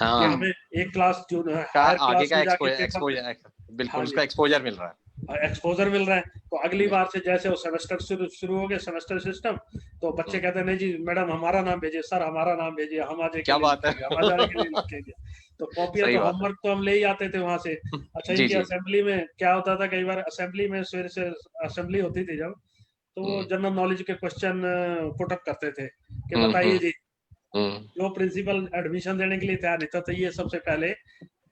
हमें एक क्लास जो हायर आगे क्लास का एक्सपोजर, बिल्कुल उसका एक्सपोजर मिल रहा है। तो अगली बार से जैसे वो सेमेस्टर शुरू हो गया, सेमेस्टर सिस्टम, तो बच्चे कहते हैं नहीं जी मैडम हमारा नाम भेजिए, सर हमारा नाम भेजिए, हम आज क्या बात है, हम आज के लिए लिखेंगे। तो कॉपियां तो होमवर्क तो हम ले ही आते थे वहां से। अच्छा इनकी असेंबली में क्या होता था, कई बार असेंबली में सवेरे से असेंबली होती थी जब, तो वो जनरल नॉलेज के क्वेश्चन पुट अप करते थे कि बताइए जी। जो प्रिंसिपल एडमिशन देने के लिए तैयार नहीं था, तो ये सबसे पहले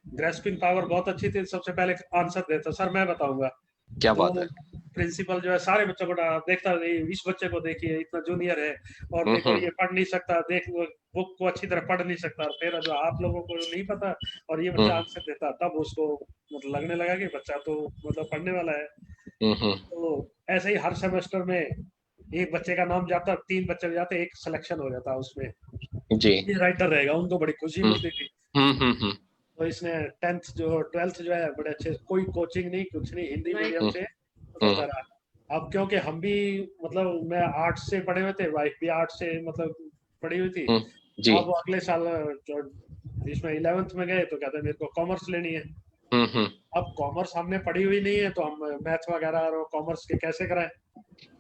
ग्रेस्पिंग पावर बहुत अच्छी थी, सबसे पहले आंसर देता, सर मैं बताऊंगा। क्या बात है। प्रिंसिपल जो है सारे बच्चों को देखता, इस बच्चे को देखिए इतना जूनियर है और देखो ये पढ़ नहीं सकता, देख बुक को अच्छी तरह पढ़ नहीं सकता, फिर जो आप लोगों को नहीं पता और ये बच्चा आंसर देता, तब उसको मतलब लगने लगा कि बच्चा तो मतलब पढ़ने वाला है। तो ऐसे ही हर सेमेस्टर में एक बच्चे का नाम जाता, 3 बच्चे जाते, एक सिलेक्शन हो जाता उसमें जी, ये राइटर रहेगा, उनको बड़ी खुशी मिलती थी। तो इसने 12th जो है बड़े अच्छे, कोई कोचिंग नहीं कुछ नहीं, हिंदी मीडियम से करा। अब क्योंकि हम भी मतलब मैं आर्ट्स से पढ़े हुए थे, वाइफ भी आर्ट्स से मतलब पढ़ी हुई थी जी। अब अगले साल इसमें 11th में गए तो कहते मेरे को कॉमर्स लेनी है। अब कॉमर्स हमने पढ़ी हुई नहीं है, तो हम मैथ वगैरह और कॉमर्स के कैसे कराएं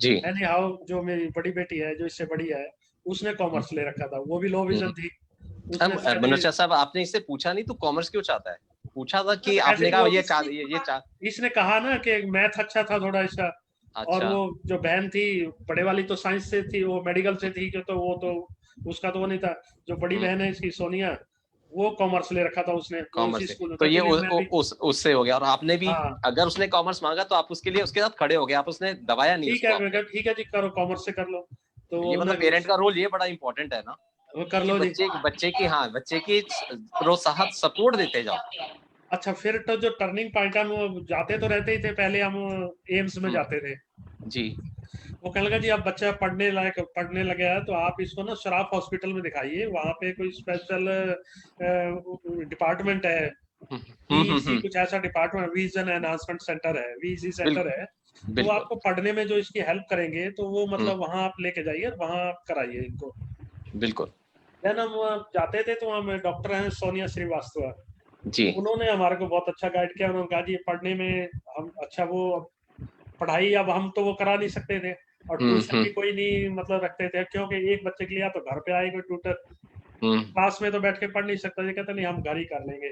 जी। एनी हाउ जो मेरी बड़ी बेटी है जो इससे बड़ी है, उसने कॉमर्स ले रखा था, वो भी लो विजन थी। मनोज साहब आपने इससे पूछा नहीं तो कॉमर्स क्यों चाहता है? पूछा था कि आपने कहा ये इसने कहा ना कि मैथ अच्छा था थोड़ा इसका। अच्छा। और वो जो बहन थी बड़े वाली तो साइंस से थी, वो मेडिकल से थी, तो वो तो उसका तो वो नहीं था। जो बड़ी बहन है इसकी सोनिया, वो कॉमर्स ले रखा था उसने कॉमर्स स्कूल में, तो ये उससे हो गया। और आपने भी अगर उसने कॉमर्स मांगा तो आप उसके लिए उसके साथ खड़े हो गए, आप उसने दबाया नहीं। ठीक है जी करो, कॉमर्स से कर लो। तो ये मतलब पेरेंट का रोल ये बड़ा इंपॉर्टेंट है ना, कर लो बच्चे की प्रोत्साहन सपोर्ट देते जाओ। अच्छा फिर तो जो टर्निंग पॉइंट है वो जाते तो रहते ही थे, पहले हम एम्स में जाते थे जी। वो कहने लगा जी अब बच्चा पढ़ने लगे है तो आप इसको ना शराफ हॉस्पिटल में दिखाइए, वहाँ पे कोई स्पेशल डिपार्टमेंट है, कुछ ऐसा डिपार्टमेंट, विजन एनहांसमेंट सेंटर है, वीजी सेंटर है, तो आपको पढ़ने में जो इसकी हेल्प करेंगे, तो वो मतलब वहाँ आप लेके जाइए, वहाँ आप कराइए इनको। बिल्कुल। देन हम जाते थे तो वहाँ डॉक्टर हैं सोनिया श्रीवास्तव जी, उन्होंने हमारे को बहुत अच्छा गाइड किया। उन्होंने कहा जी पढ़ने में हम अच्छा, वो पढ़ाई अब हम तो वो करा नहीं सकते थे, और ट्यूशन भी कोई नहीं मतलब रखते थे, क्योंकि एक बच्चे के लिए तो घर पे आए कोई ट्यूटर, क्लास में तो बैठ के पढ़ नहीं सकता थे, कहते नहीं हम घर ही कर लेंगे।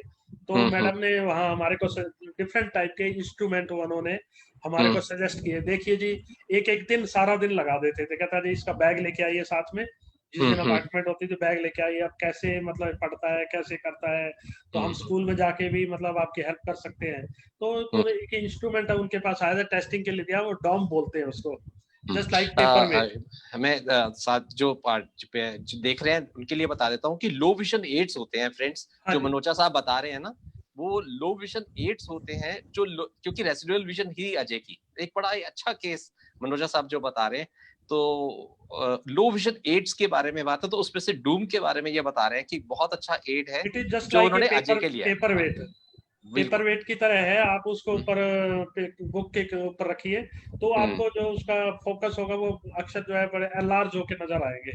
तो मैडम ने वहाँ हमारे को डिफरेंट टाइप के इंस्ट्रूमेंट उन्होंने हमारे को सजेस्ट किए। देखिए जी एक दिन सारा दिन लगा देते थे, कहता जी इसका बैग लेके आइए साथ में, जिस दिन अपॉइंटमेंट होती थी बैग लेके आइए, अब कैसे मतलब पढ़ता है, कैसे करता है, तो हम स्कूल में जाके भी मतलब आपकी हेल्प कर सकते हैं। तो एक इंस्ट्रूमेंट है उनके पास आया था टेस्टिंग के लिए दिया, वो डॉम बोलते हैं उसको, जस्ट लाइक पेपर वेट। हमें साथ जो देख रहे हैं उनके लिए बता देता हूँ कि लो विजन एड्स होते हैं फ्रेंड्स, जो मनोजा साहब बता रहे हैं ना, वो लो विजन एड्स होते हैं जो क्योंकि रेसिडुअल विजन ही अजय की एक बड़ा अच्छा केस मनोजा साहब जो बता रहे हैं, तो लो विजन एड्स के बारे में बात है, तो उसमें से डूम के बारे में ये बता रहे हैं कि बहुत अच्छा एड है इट इज जस्ट जो लाइक उन्होंने अजय के लिए पेपर वेट, पेपर वेट की तरह है। आप उसको ऊपर बुक के ऊपर रखिए तो आपको जो उसका फोकस होगा वो अक्षर जो है बड़े एलार्ज होके नजर आएंगे।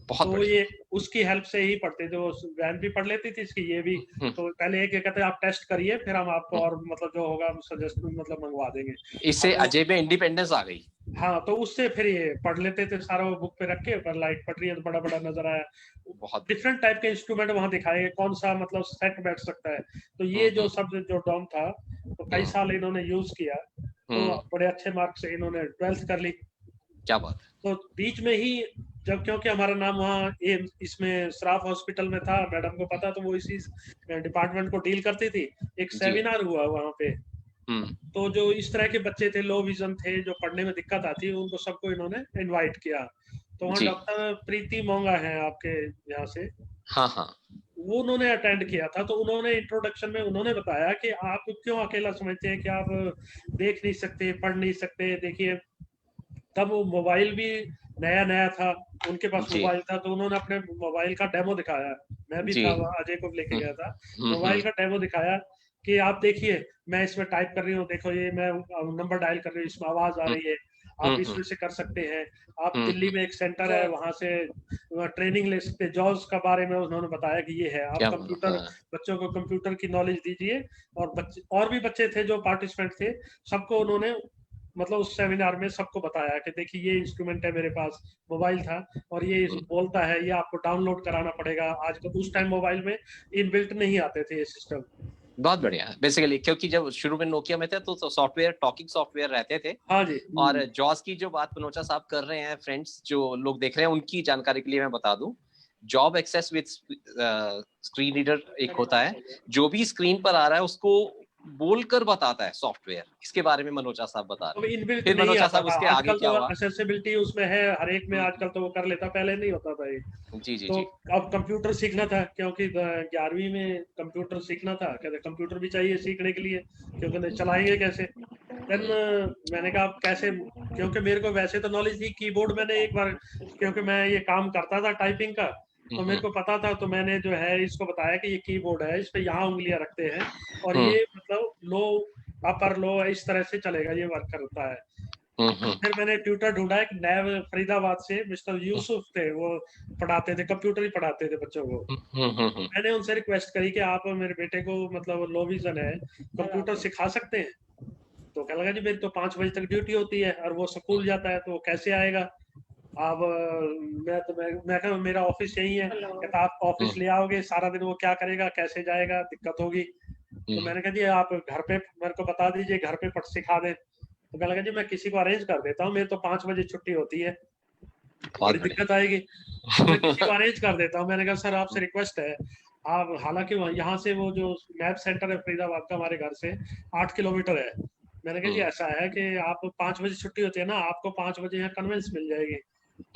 तो ये उसकी हेल्प से ही पढ़ते थे, वो वैन भी पढ़ लेती थी इसकी, ये भी। तो पहले एक कहते हैं आप टेस्ट करिए, फिर हम आपको और मतलब जो होगा सजेस्ट मतलब मंगवा देंगे। इससे अजय में इंडिपेंडेंस आ गई। हाँ, तो उससे फिर ये पढ़ लेते थे सारा, वो बुक पे रख के, पर लाइट पढ़ रही है तो बड़ा बड़ा नजर आया। बहुत डिफरेंट टाइप के इंस्ट्रूमेंट वहां दिखाए, कौन सा मतलब सेट बैठ सकता है। तो ये जो सब जो डॉम था तो कई साल इन्होंने यूज किया, तो बड़े अच्छे मार्क्स से इन्होंने 12th कर ली। क्या बात। तो बीच में ही जब, क्योंकि हमारा नाम वहाँ इसमें सराफ हॉस्पिटल में था, मैडम को पता, तो वो इसी डिपार्टमेंट को डील करती थी। एक सेमिनार हुआ वहाँ पे, तो जो इस तरह के बच्चे थे, लो विजन थे, जो पढ़ने में दिक्कत आती है, उनको सबको इन्होंने इनवाइट किया। तो वहाँ डॉक्टर प्रीति मोंगा है आपके यहाँ से, हाँ हाँ, वो उन्होंने अटेंड किया था। तो उन्होंने इंट्रोडक्शन में उन्होंने बताया कि आप क्यों अकेला समझते हैं कि आप देख नहीं सकते, पढ़ नहीं सकते। देखिए तब वो मोबाइल भी नया नया था, उनके पास मोबाइल था, तो उन्होंने अपने मोबाइल का डेमो दिखाया। मैं भी था वहाँ, अजय को लेके गया था, मोबाइल का डेमो दिखाया कि आप देखिए मैं इसमें टाइप कर रही हूँ, देखो ये मैं नंबर डायल कर रही हूँ, इसमें आवाज आ रही है, आप इसमें से कर सकते हैं। आप दिल्ली में एक सेंटर है, वहां से ट्रेनिंग ले सकते। जॉब्स का बारे में उन्होंने बताया कि ये है, आप कंप्यूटर, बच्चों को कंप्यूटर की नॉलेज दीजिए। और बच्चे और भी बच्चे थे जो पार्टिसिपेंट थे, सबको उन्होंने मतलब उस सेमिनार में सबको बताया कि देखिए ये इंस्ट्रूमेंट है, मेरे पास मोबाइल था और ये बोलता है, ये आपको डाउनलोड कराना पड़ेगा। आज तो उस टाइम मोबाइल में इनबिल्ट नहीं आते थे ये सिस्टम। बहुत बढ़िया। बेसिकली क्योंकि जब शुरू में नोकिया में थे तो सॉफ्टवेयर, टॉकिंग सॉफ्टवेयर रहते थे। हाँ जी। और जॉस की जो बात मनोजा साहब कर रहे हैं, फ्रेंड्स जो लोग देख रहे हैं उनकी जानकारी के लिए मैं बता दूं, job access with screen reader एक होता है, जो भी स्क्रीन पर आ रहा है उसको बोलकर बताता है सॉफ्टवेयर। इसके बारे में मनोजा साहब बता रहे हैं। फिर मनोजा साहब उसके आगे क्या हुआ? एक्सेसिबिलिटी उसमें है हर एक में, आजकल तो वो कर लेता, पहले नहीं होता था ये। जी जी तो जी। अब कंप्यूटर सीखना था, क्योंकि 11वीं में कंप्यूटर सीखना था, कहते कंप्यूटर भी चाहिए सीखने के लिए, क्योंकि चलाएंगे कैसे। देन मैंने कहा आप कैसे, क्योंकि मेरे को वैसे तो नॉलेज थी, कीबोर्ड मैंने एक बार, क्योंकि मैं ये काम करता था टाइपिंग का, तो मेरे को पता था, तो मैंने जो है इसको बताया कि ये कीबोर्ड है, इस पे यहाँ उंगलियां रखते हैं और ये मतलब लो अपर लो इस तरह से चलेगा, ये वर्क करता है। फिर मैंने ट्यूटर ढूंढा, एक नैब फरीदाबाद से मिस्टर यूसुफ थे, वो पढ़ाते थे, कंप्यूटर ही पढ़ाते थे बच्चों को। मैंने उनसे रिक्वेस्ट करी कि आप मेरे बेटे को, मतलब लो विजन है, कंप्यूटर सिखा सकते हैं। तो कहने लगा जी मेरी तो 5 बजे तक ड्यूटी होती है और वो स्कूल जाता है, तो वो कैसे आएगा। अब मैं कहा मेरा ऑफिस यही है। कहता आप ऑफिस ले आओगे, सारा दिन वो क्या करेगा, कैसे जाएगा, दिक्कत होगी। तो मैंने कहा जी आप घर पे मेरे को बता दीजिए, घर पे पढ़ सिखा दें। तो कहने लगा जी मैं किसी को अरेंज कर देता हूँ, मेरे तो 5 बजे छुट्टी होती है, बड़ी दिक्कत आएगी, तो मैं किसी को अरेंज कर देता हूँ। मैंने कहा सर आपसे रिक्वेस्ट है, आप, हालांकि यहाँ से वो जो नैब सेंटर है फरीदाबाद का हमारे घर से 8 किलोमीटर है। मैंने कहा जी ऐसा है कि आप 5 बजे छुट्टी होती है ना, आपको 5 बजे यहाँ कन्वेंस मिल जाएगी,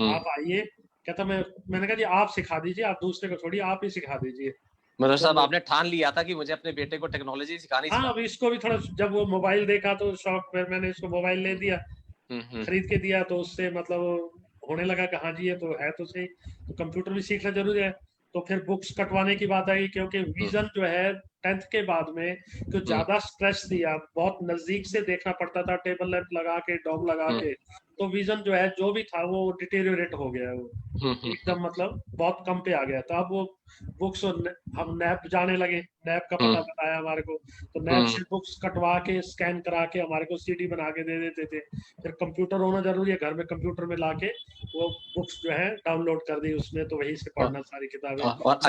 आप आइए। कहता मैंने कहा जी आप सिखा दीजिए, आप दूसरे को छोड़िए, आप ही सिखा दीजिए। मतलब साहब आपने ठान लिया था कि मुझे अपने बेटे को टेक्नोलॉजी सिखानी। हाँ, अब इसको भी थोड़ा, जब वो मोबाइल देखा तो शौक, फिर मैंने इसको मोबाइल ले दिया, खरीद के दिया, तो उससे मतलब होने लगा कि हाँ जी ये तो है तो सही, तो कंप्यूटर भी सीखना जरूरी है। तो फिर बुक्स कटवाने की बात आई, क्योंकि विजन जो है 10th के बाद में तो ज्यादा स्ट्रेस दिया, बहुत नजदीक से देखना पड़ता था, टेबल लैंप लगा के, डॉम लगा के, तो विजन जो है जो भी था वो डिटेरियोरेट हो गया, वो एकदम मतलब बहुत कम पे आ गया। तो अब वो बुक्स हम नैप जाने लगे, नैप का पता बताया हमारे को, तो नैप से बुक्स कटवा के स्कैन करा के हमारे को सीडी बना के दे देते थे। फिर कंप्यूटर होना जरूरी है, घर में कंप्यूटर में लाके वो बुक्स जो है डाउनलोड कर दी उसमें, तो वहीं से पढ़ना सारी किताबें। और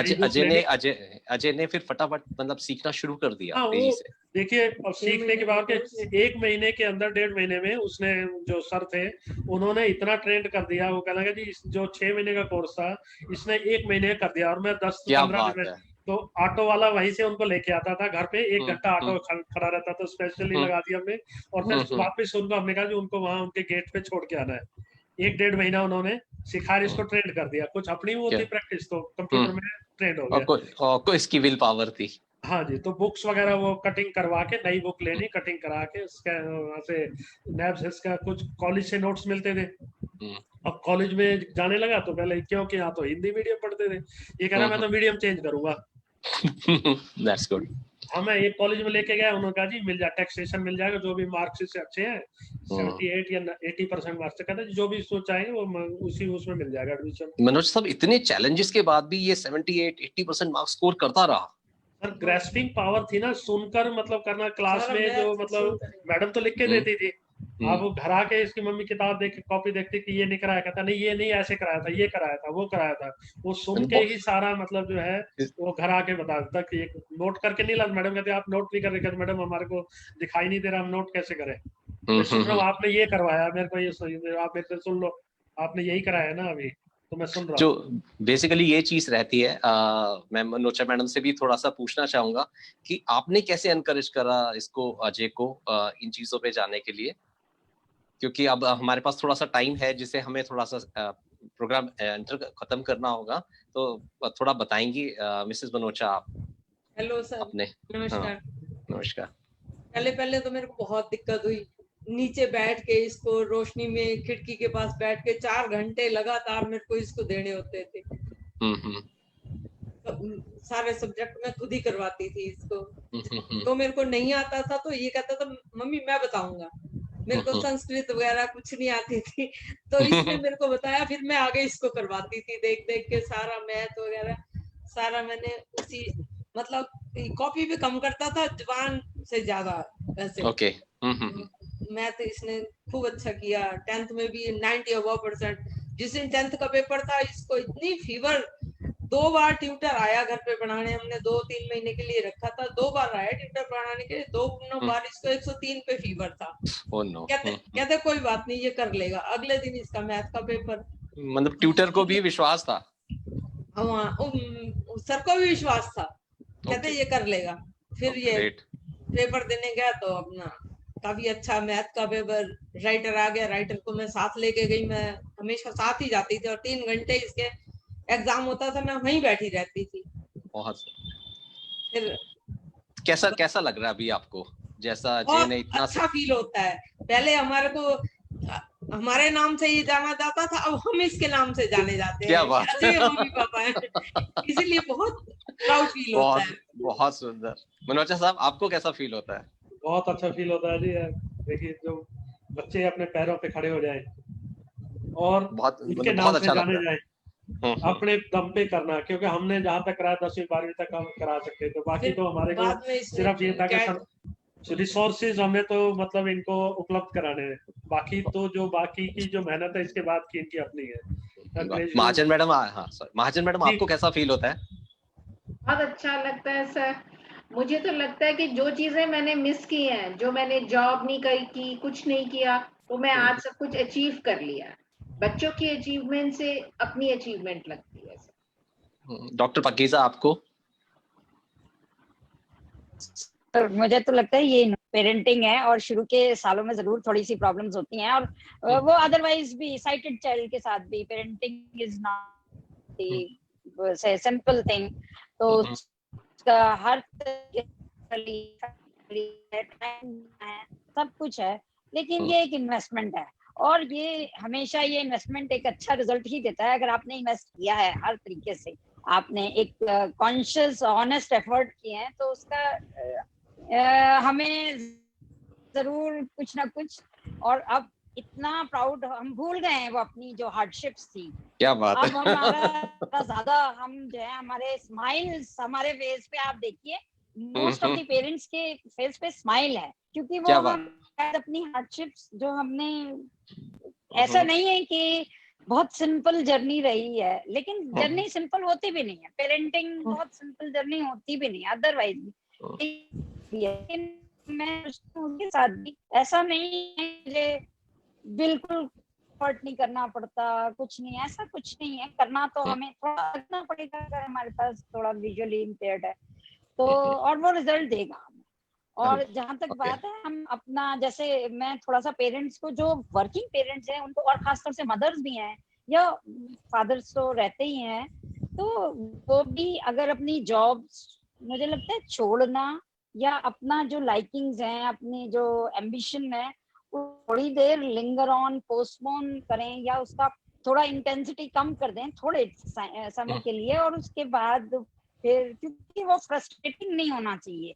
अजय ने फिर फटाफट मतलब सीखना शुरू कर दिया हाँ, तेजी वो से? देखिए अब सीखने के बाद के 1 महीने के अंदर 1.5 महीने में उसने जो सर थे उन्होंने इतना ट्रेंड कर दिया, वो कहना कि जो 6 महीने का कोर्स था इसने 1 महीने कर दिया, और मैं 10-15 दिन में तो ऑटो वाला वहीं से उनको लेके आता था घर पे, 1 घंटा ऑटो खड़ा रहता था, स्पेशली लगा दिया हमने, और फिर वापस उनको हमने कहा कि उनको वहां उनके गेट पे छोड़ के आना है। 1-1.5 महीना उन्होंने सिखाया, इसको ट्रेंड कर दिया, कुछ अपनी वो थी प्रैक्टिस, तो कंप्यूटर में ट्रेंड हो गया। और इसकी विल पावर थी। हाँ जी, तो बुक्स वगैरह वो कटिंग करवा के, नई बुक लेनी, कटिंग करा के उसका वहां से नैब्स इसका कुछ कॉलेज से नोट्स मिलते थे। अब कॉलेज में जाने लगा तो पहले, क्योंकि यहाँ तो हिंदी मीडियम पढ़ते थे, ये कह रहा मैं तो मीडियम चेंज करूंगा। That's good. हाँ, मैं एक कॉलेज में लेके गया, उन्होंने कहा जी मिल जाए, टैक्सेशन मिल जाएगा, जो भी मार्क्स इससे अच्छे हैं 78 या 80% मार्क्स से, कहता जो भी सोचाएंगे वो उसी उसमें मिल जाएगा एडमिशन। मनोज साहब, इतने चैलेंजेस के बाद भी ये 78-80% मार्क्स स्कोर करता रहा। सर ग्रेस्पिंग पावर थी ना, सुनकर मतलब करना, क्लास में जो मतलब मैडम तो लिख के देती थी, अब घर आके इसकी मम्मी किताब देख के कॉपी देखती कि ये नहीं कराया, कहता नहीं ये नहीं ऐसे कराया था, ये कराया था, वो कराया था, वो सुन के ही सारा मतलब जो है वो घर आके बता देता कि एक नोट करके नहीं ला। मैडम कहते आप नोट नहीं कर रहे, कहते मैडम हमारे को दिखाई नहीं दे रहा, हम नोट कैसे करें, मैं सुन रहा हूँ आपने ये करवाया, मेरे को ये आप मेरे से सुन लो, आपने यही कराया ना अभी, तो मैं सुन रहा हूँ। जो बेसिकली ये चीज रहती है, मैं मनोज मैडम से भी थोड़ा सा पूछना चाहूंगा कि आपने कैसे एनकरेज करा इसको, अजय को, इन चीजों पे जाने के लिए, क्योंकि अब हमारे पास थोड़ा सा टाइम है जिसे हमें थोड़ा सा प्रोग्राम खत्म करना होगा, तो थोड़ा बताएंगी मिसेस मनोचा आप? हेलो सर, अपने नमस्कार। हाँ, नमस्कार। पहले तो मेरे को बहुत दिक्कत हुई, नीचे बैठ के इसको रोशनी में खिड़की के पास बैठ के 4 घंटे लगातार मेरे को इसको देने होते थे। तो सारे सब्जेक्ट मैं खुद ही करवाती थी इसको, तो मेरे को नहीं आता था तो ये कहता था मम्मी मैं बताऊंगा, मेरे को संस्कृत वगैरह कुछ नहीं आती थी, तो इसने मेरे को बताया, फिर मैं आगे इसको करवाती थी देख देख के, सारा मैथ वगैरह सारा मैंने उसी मतलब कॉपी पे कम करता था, जुबान से ज्यादा वैसे। ओके। मैथ इसने खूब अच्छा किया, 10th में भी 90 अबव%। जिस दिन 10th का पेपर था इसको इतनी फीवर, 2 बार ट्यूटर आया घर पे पढ़ाने, हमने 2-3 महीने के लिए रखा था, 2 बार आया ट्यूटर पढ़ाने के लिए, 2 बार इसको 103 पे फीवर था। कहते कोई बात नहीं ये कर लेगा। अगले दिन इसका मैथ का पेपर, मतलब ट्यूटर को भी विश्वास था? हाँ, सर को भी विश्वास था, कहते ये कर लेगा। फिर ये पेपर देने गया तो अपना काफी अच्छा मैथ का पेपर, राइटर आ गया, राइटर को मैं साथ लेके गई, मैं हमेशा साथ ही जाती थी, और 3 घंटे इसके एग्जाम होता था, मैं वहीं बैठी रहती थी। बहुत। फिर कैसा लग रहा है अभी आपको, जैसा अजय ने इतना अच्छा फील होता है। पहले हमारे को हमारे नाम से ही जाना जाता था, अब हम इसके नाम से जाने जाते हैं। क्या बात, अजय मम्मी पापा है, इसीलिए बहुत प्राउड फील होता है। बहुत सुंदर। मनोज साहब, आपको कैसा फील होता है? बहुत अच्छा फील होता है जी। देखिए जो बच्चे अपने पैरों पे खड़े हो जाएं और उनके नाम से जाने जाएं, अपने दम पे करना, क्योंकि हमने जहाँ तक कराया 10वीं 12वीं तक हम करा सकते, तो बाकी तो हमारे को सिर्फ ये था कि रिसोर्सेज हमें तो मतलब इनको उपलब्ध कराने हैं, बाकी तो जो बाकी की जो मेहनत है इसके बाद की इनकी अपनी है। महाजन मैडम, हाँ सर, महाजन मैडम आपको कैसा फील होता है? बहुत अच्छा लगता है सर। मुझे तो लगता है कि जो चीजें मैंने मिस की हैं, जो मैंने जॉब नहीं की, कुछ नहीं किया, वो मैं आज सब कुछ अचीव कर लिया। बच्चों की अचीवमेंट से अपनी अचीवमेंट लगती है सर। डॉक्टर पाकीज़ा आपको? तो मुझे तो लगता है ये पेरेंटिंग है, और शुरू के सालों में जरूर थोड़ी सी प्रॉब्लम्स होती हैं, और वो अदरवाइज भी साइटेड चाइल्ड के साथ भी पेरेंटिंग इज नॉट से सिंपल थिंग। तो हर सब कुछ है, लेकिन ये एक इन्वेस्टमेंट है, और ये हमेशा ये इन्वेस्टमेंट एक अच्छा रिजल्ट ही देता है अगर आपने इन्वेस्ट किया है हर तरीके से, आपने एक कॉन्शियस ऑनेस्ट एफर्ट किए हैं, तो उसका हमें जरूर कुछ ना कुछ। और अब इतना प्राउड, हम भूल गए हैं वो अपनी जो हार्डशिप्स थी। क्या बात है। अब हमारा ज्यादा हम जो है, हमारे स्माइल्स हमारे फेस पे आप देखिए, मोस्ट ऑफ द पेरेंट्स के फेस पे स्माइल है, क्योंकि वो हम अपनी हार्डशिप्स जो हमने, ऐसा नहीं है कि बहुत सिंपल जर्नी रही है, लेकिन जर्नी सिंपल होती भी नहीं है, पेरेंटिंग बहुत सिंपल जर्नी होती भी नहीं अदरवाइज भी, लेकिन मैं उसके साथ भी ऐसा नहीं है मुझे बिल्कुल एफर्ट नहीं करना पड़ता, कुछ नहीं, ऐसा कुछ नहीं है। करना तो हमें थोड़ा करना पड़ेगा अगर हमारे पास थोड़ा विजुअली इम्पेयर्ड है तो, और वो रिजल्ट देगा। और जहां तक बात है, हम अपना, जैसे मैं थोड़ा सा पेरेंट्स को, जो वर्किंग पेरेंट्स हैं उनको, और खासतौर से मदर्स भी हैं या फादर्स तो रहते ही हैं, तो वो भी अगर अपनी जॉब, मुझे लगता है, छोड़ना या अपना जो लाइकिंग्स हैं, अपनी जो एम्बिशन है, थोड़ी देर लिंगर ऑन, पोस्टपोन करें या उसका थोड़ा इंटेंसिटी कम कर दें थोड़े समय के लिए, और उसके बाद फिर, क्योंकि वो फ्रस्ट्रेटिंग नहीं होना चाहिए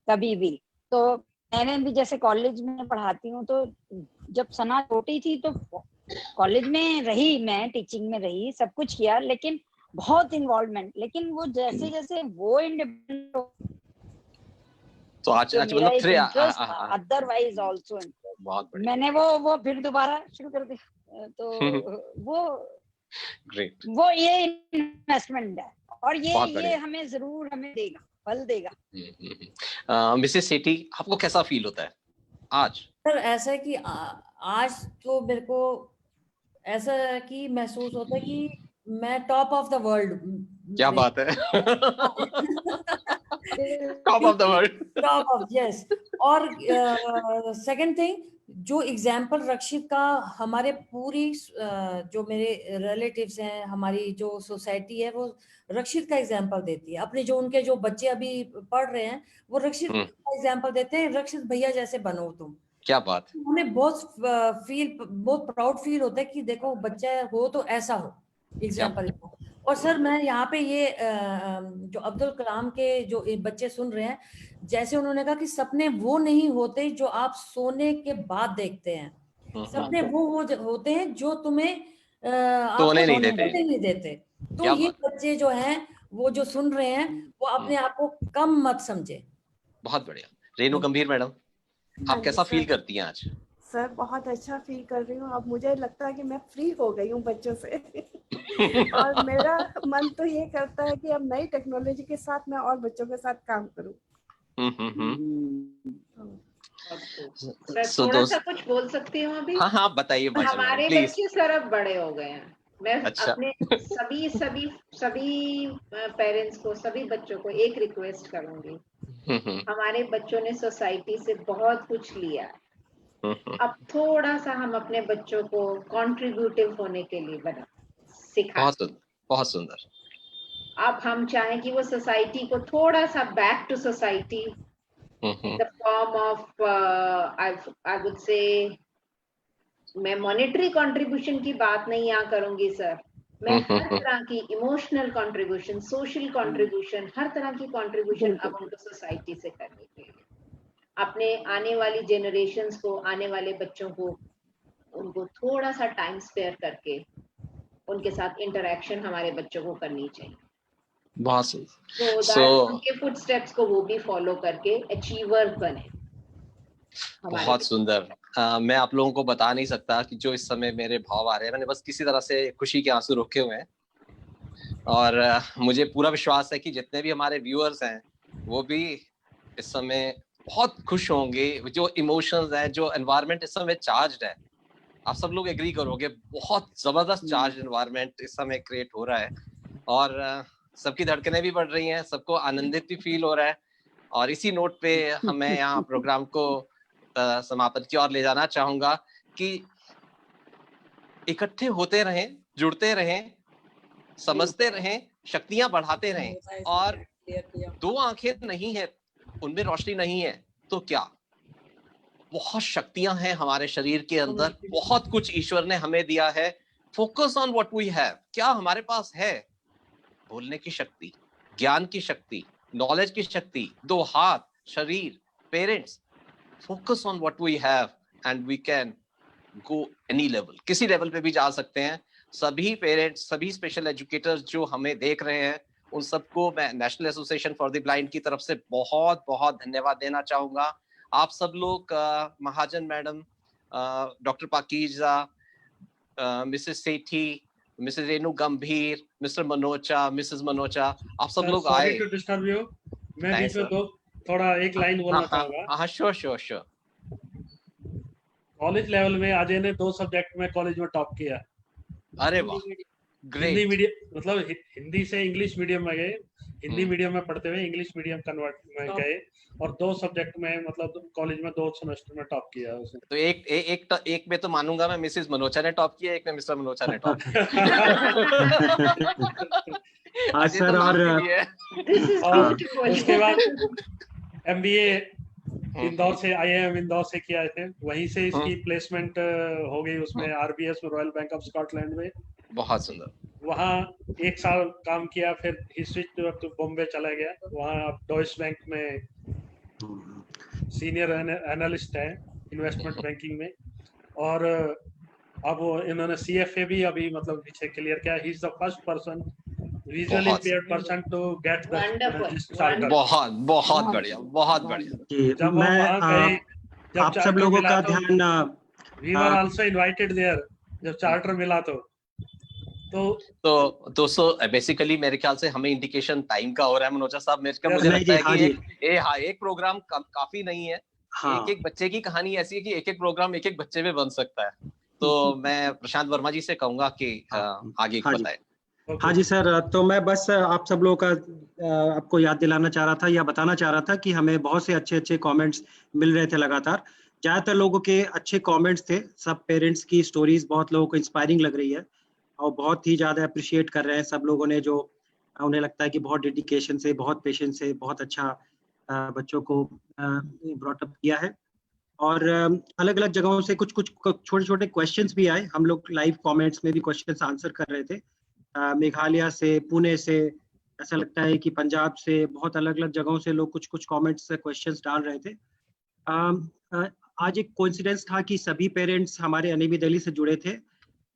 कभी भी। तो मैंने भी जैसे कॉलेज में पढ़ाती हूँ, तो जब सना छोटी थी तो कॉलेज में रही, मैं टीचिंग में रही, सब कुछ किया, लेकिन बहुत इन्वॉल्वमेंट। लेकिन वो जैसे जैसे वो इंडिपेंडेंट, तो आज मतलब फिर अदरवाइज आल्सो बहुत बढ़िया, मैंने वो फिर दोबारा शुरू कर दिया। तो वो ग्रेट, वो ये इन्वेस्टमेंट है, और ये हमें जरूर हमें देगा, फल देगा। मिसेस सेठी, आपको कैसा फील होता है आज? सर ऐसा है कि आज तो मेरे को ऐसा कि महसूस होता है कि मैं टॉप ऑफ द वर्ल्ड। क्या बात है। Top of the world, top of, yes. और सेकंड थिंग, जो एग्जाम्पल रक्षित का हमारे पूरी जो मेरे रिलेटिव्स हैं, हमारी जो सोसाइटी है, वो रक्षित का एग्जाम्पल देती है। अपने जो उनके जो बच्चे अभी पढ़ रहे हैं, वो रक्षित का एग्जाम्पल देते हैं, रक्षित भैया जैसे बनो तुम। क्या बात। हमें बहुत प्राउड फील होता है कि देखो बच्चा हो तो ऐसा हो, एग्जाम्पल। और सर मैं यहाँ पे ये जो अब्दुल कलाम के जो बच्चे सुन रहे हैं, जैसे उन्होंने कहा कि सपने वो नहीं होते जो आप सोने के बाद देखते हैं, सपने वो होते हैं जो तुम्हें सोने नहीं देते। तो ये बच्चे जो हैं, वो जो सुन रहे हैं, वो अपने आप को कम मत समझे। बहुत बढ़िया। रेणु गंभीर मैडम, आप कैसा फील करती हैं आज? सर बहुत अच्छा फील कर रही हूँ। अब मुझे लगता है कि मैं फ्री हो गई हूँ बच्चों से। और मेरा मन तो ये करता है कि अब नई टेक्नोलॉजी के साथ मैं और बच्चों के साथ काम करूँ। थोड़ा सा कुछ बोल सकती हूँ अभी? हाँ बताइए। हमारे बच्चे सर अब बड़े हो गए हैं। मैं अपने सभी पेरेंट्स को, सभी बच्चों को एक रिक्वेस्ट करूंगी, हमारे बच्चों ने सोसाइटी से बहुत कुछ लिया, अब थोड़ा सा हम अपने बच्चों को कॉन्ट्रीब्यूटिव होने के लिए सिखाएं। बहुत सुंदर। अब हम चाहें कि वो सोसाइटी को थोड़ा सा back to society in the form of I would say, मैं मॉनेटरी कंट्रीब्यूशन की बात नहीं यहाँ करूंगी सर, मैं हर तरह की इमोशनल कंट्रीब्यूशन, सोशल कंट्रीब्यूशन, हर तरह की कंट्रीब्यूशन अब उनको सोसाइटी से करनी चाहिए। अपने आने वाली जनरेशन्स को, आने वाले बच्चों को, उनको थोड़ा सा टाइम स्पेयर करके उनके साथ इंटरेक्शन हमारे बच्चों को करनी चाहिए। बहुत सही। तो उनके फुटस्टेप्स को वो भी फॉलो करके अचीवर बने। बहुत सुंदर। मैं आप लोगों को बता नहीं सकता कि जो इस समय मेरे भाव आ रहे हैं, मैंने बस किसी तरह से खुशी के आंसू रोके हुए हैं, और मुझे पूरा विश्वास है कि जितने भी हमारे व्यूअर्स हैं वो भी इस समय बहुत खुश होंगे। जो इमोशंस हैं, जो एनवायरनमेंट इस समय चार्ज्ड है, आप सब लोग एग्री करोगे, बहुत जबरदस्त चार्ज एनवायरनमेंट इस समय क्रिएट हो रहा है, और सबकी धड़कनें भी बढ़ रही हैं, सबको आनंदित भी फील हो रहा है। और इसी नोट पे हमें यहाँ प्रोग्राम को समापन की ओर ले जाना चाहूंगा कि इकट्ठे होते रहें, जुड़ते रहें, समझते रहें, शक्तियां बढ़ाते रहें। और दो आंखें नहीं है, उनमें रोशनी नहीं है तो क्या, बहुत शक्तियां हैं हमारे शरीर के अंदर, बहुत कुछ ईश्वर ने हमें दिया है। Focus on what we have. क्या हमारे पास है? बोलने की शक्ति, ज्ञान की शक्ति, नॉलेज की शक्ति, दो हाथ, शरीर, parents. Focus on what we have and we can go any level. किसी लेवल पे भी जा सकते हैं। सभी पेरेंट्स, सभी स्पेशल एजुकेटर्स जो हमें देख रहे हैं, उन सबको मैं national association for the blind की तरफ से बहुत बहुत धन्यवाद देना चाहूंगा। आप सब लोग, महाजन मैडम, डॉक्टर पाकीजा, मिसेस सेठी, मिसेस रेणु गंभीर, मिस्टर मनोचा, मिसेस मनोचा, आप सब लोग आए। सॉरी टू डिस्टर्ब यू, मैं बीच में थोड़ा एक लाइन बोलना चाहूंगा। हाँ, श्योर। कॉलेज लेवल में अजय ने 2 सब्जेक्ट में कॉलेज में टॉप किया। अरे वाह, हिंदी ग्रेट। मीडियम मतलब हिंदी से इंग्लिश मीडियम में गए, हिंदी मीडियम में पढ़ते हुए इंग्लिश मीडियम कन्वर्ट में गए और 2 सब्जेक्ट में मतलब कॉलेज में 2 सेमेस्टर में टॉप किया उसने। तो एक में तो मानूंगा मैं मिसेस मनोचा ने टॉप किया, एक में मिस्टर मनोचा ने टॉप किया। हाँ सर, और उसके बाद MBA इंदौर से IIM इंदौर से किया है, वहीं से इसकी प्लेसमेंट हो गई उसमें RBS में, रॉयल बैंक ऑफ स्कॉटलैंड में। बहुत सुंदर। वहाँ 1 साल काम किया, फिर ही स्विच टू बॉम्बे चला गया। वहाँ अब डॉइश बैंक में सीनियर एनालिस्ट है इन्वेस्टमेंट बैंकिंग में, और अब इन्होंने CFA भी अभी मतलब पीछे क्लियर किया। He is the first person, visually impaired person to get the startup. बहुत बढ़िया, बहुत बढ़िया। जब मैं आप सब लोगों का ध्यान, we were also invited there जब चार्टर मिला तो दोस्तों बेसिकली मेरे ख्याल से हमें इंडिकेशन टाइम का हो रहा है मनोजा साहब। मुझे लगता है कि एक प्रोग्राम काफी नहीं है। एक बच्चे की कहानी ऐसी है कि एक प्रोग्राम एक बच्चे में बन सकता है। तो मैं प्रशांत वर्मा जी से कहूंगा कि आगे बताएं। हाँ जी सर, तो मैं बस आप सब लोगों का आपको याद दिलाना चाह रहा था या बताना चाह रहा था कि हमें बहुत से अच्छे कमेंट्स मिल रहे थे लगातार। ज़्यादातर लोगों के अच्छे कमेंट्स थे। सब पेरेंट्स की स्टोरीज बहुत लोगों को इंस्पायरिंग लग रही है और बहुत ही ज़्यादा अप्रिशिएट कर रहे हैं सब लोगों ने, जो उन्हें लगता है कि बहुत डेडिकेशन से, बहुत पेशेंस से, बहुत अच्छा बच्चों को ब्रॉट अप किया है। और अलग अलग जगहों से कुछ छोटे छोटे क्वेश्चंस भी आए। हम लोग लाइव कमेंट्स में भी क्वेश्चंस आंसर कर रहे थे। मेघालय से, पुणे से, ऐसा लगता है कि पंजाब से, बहुत अलग अलग जगहों से लोग कुछ कमेंट्स से क्वेश्चंस डाल रहे थे। आज एक कोइंसिडेंस था कि सभी पेरेंट्स हमारे एनएबी दिल्ली से जुड़े थे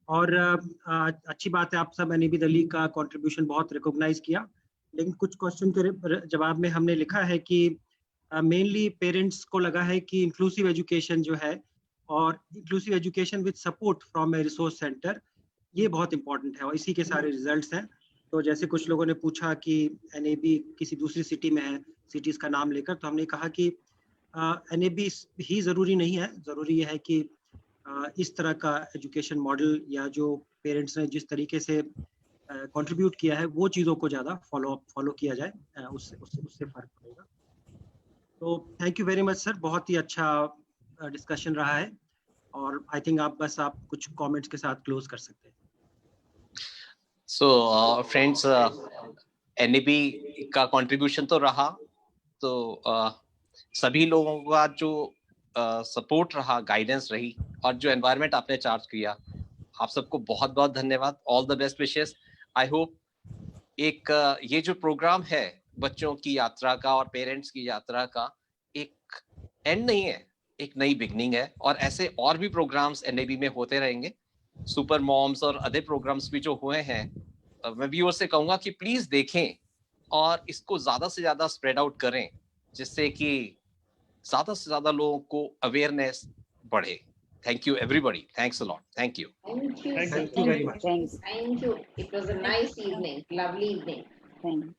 और अच्छी बात है, आप सब एनएबी दिल्ली का कंट्रीब्यूशन बहुत रिकॉग्नाइज किया। लेकिन कुछ क्वेश्चन के जवाब में हमने लिखा है कि मेनली पेरेंट्स को लगा है कि इंक्लूसिव एजुकेशन जो है, और inclusive education with support from A resource centre, ये बहुत इंपॉर्टेंट है और इसी के सारे रिजल्ट्स हैं। तो जैसे कुछ लोगों ने पूछा कि एनएबी किसी दूसरी सिटी में है, सिटीज का नाम लेकर, तो हमने कहा कि एनएबी ही ज़रूरी नहीं है। ज़रूरी ये है कि इस तरह का एजुकेशन मॉडल या जो पेरेंट्स ने जिस तरीके से कंट्रीब्यूट किया है वो चीज़ों को ज़्यादा फॉलो किया जाए, उससे फ़र्क पड़ेगा। तो thank you very much sir, बहुत ही अच्छा डिस्कशन रहा है और आई थिंक आप कुछ कमेंट्स के साथ क्लोज कर सकते हैं। सो फ्रेंड्स, एनएबी का कंट्रीब्यूशन तो रहा, तो सभी लोगों का जो सपोर्ट रहा, गाइडेंस रही, और जो एनवायरनमेंट आपने चार्ज किया, आप सबको बहुत बहुत धन्यवाद। All the best wishes. I hope ये जो प्रोग्राम है बच्चों की यात्रा का और पेरेंट्स की यात्रा का, एक एंड नहीं है, एक नई बिगनिंग है, और ऐसे और भी प्रोग्राम्स एनएबी में होते रहेंगे। सुपर मॉम्स और अदर प्रोग्राम्स भी जो हुए हैं, मैं व्यूअर से कहूंगा कि प्लीज देखें और इसको ज्यादा से ज्यादा स्प्रेड आउट करें, जिससे कि ज्यादा से ज्यादा लोगों को अवेयरनेस बढ़े। Thank you everybody. Thanks a lot. Thank you. Thank you. Thank you very much. Thank you. It was a nice evening. Lovely evening. Thank you.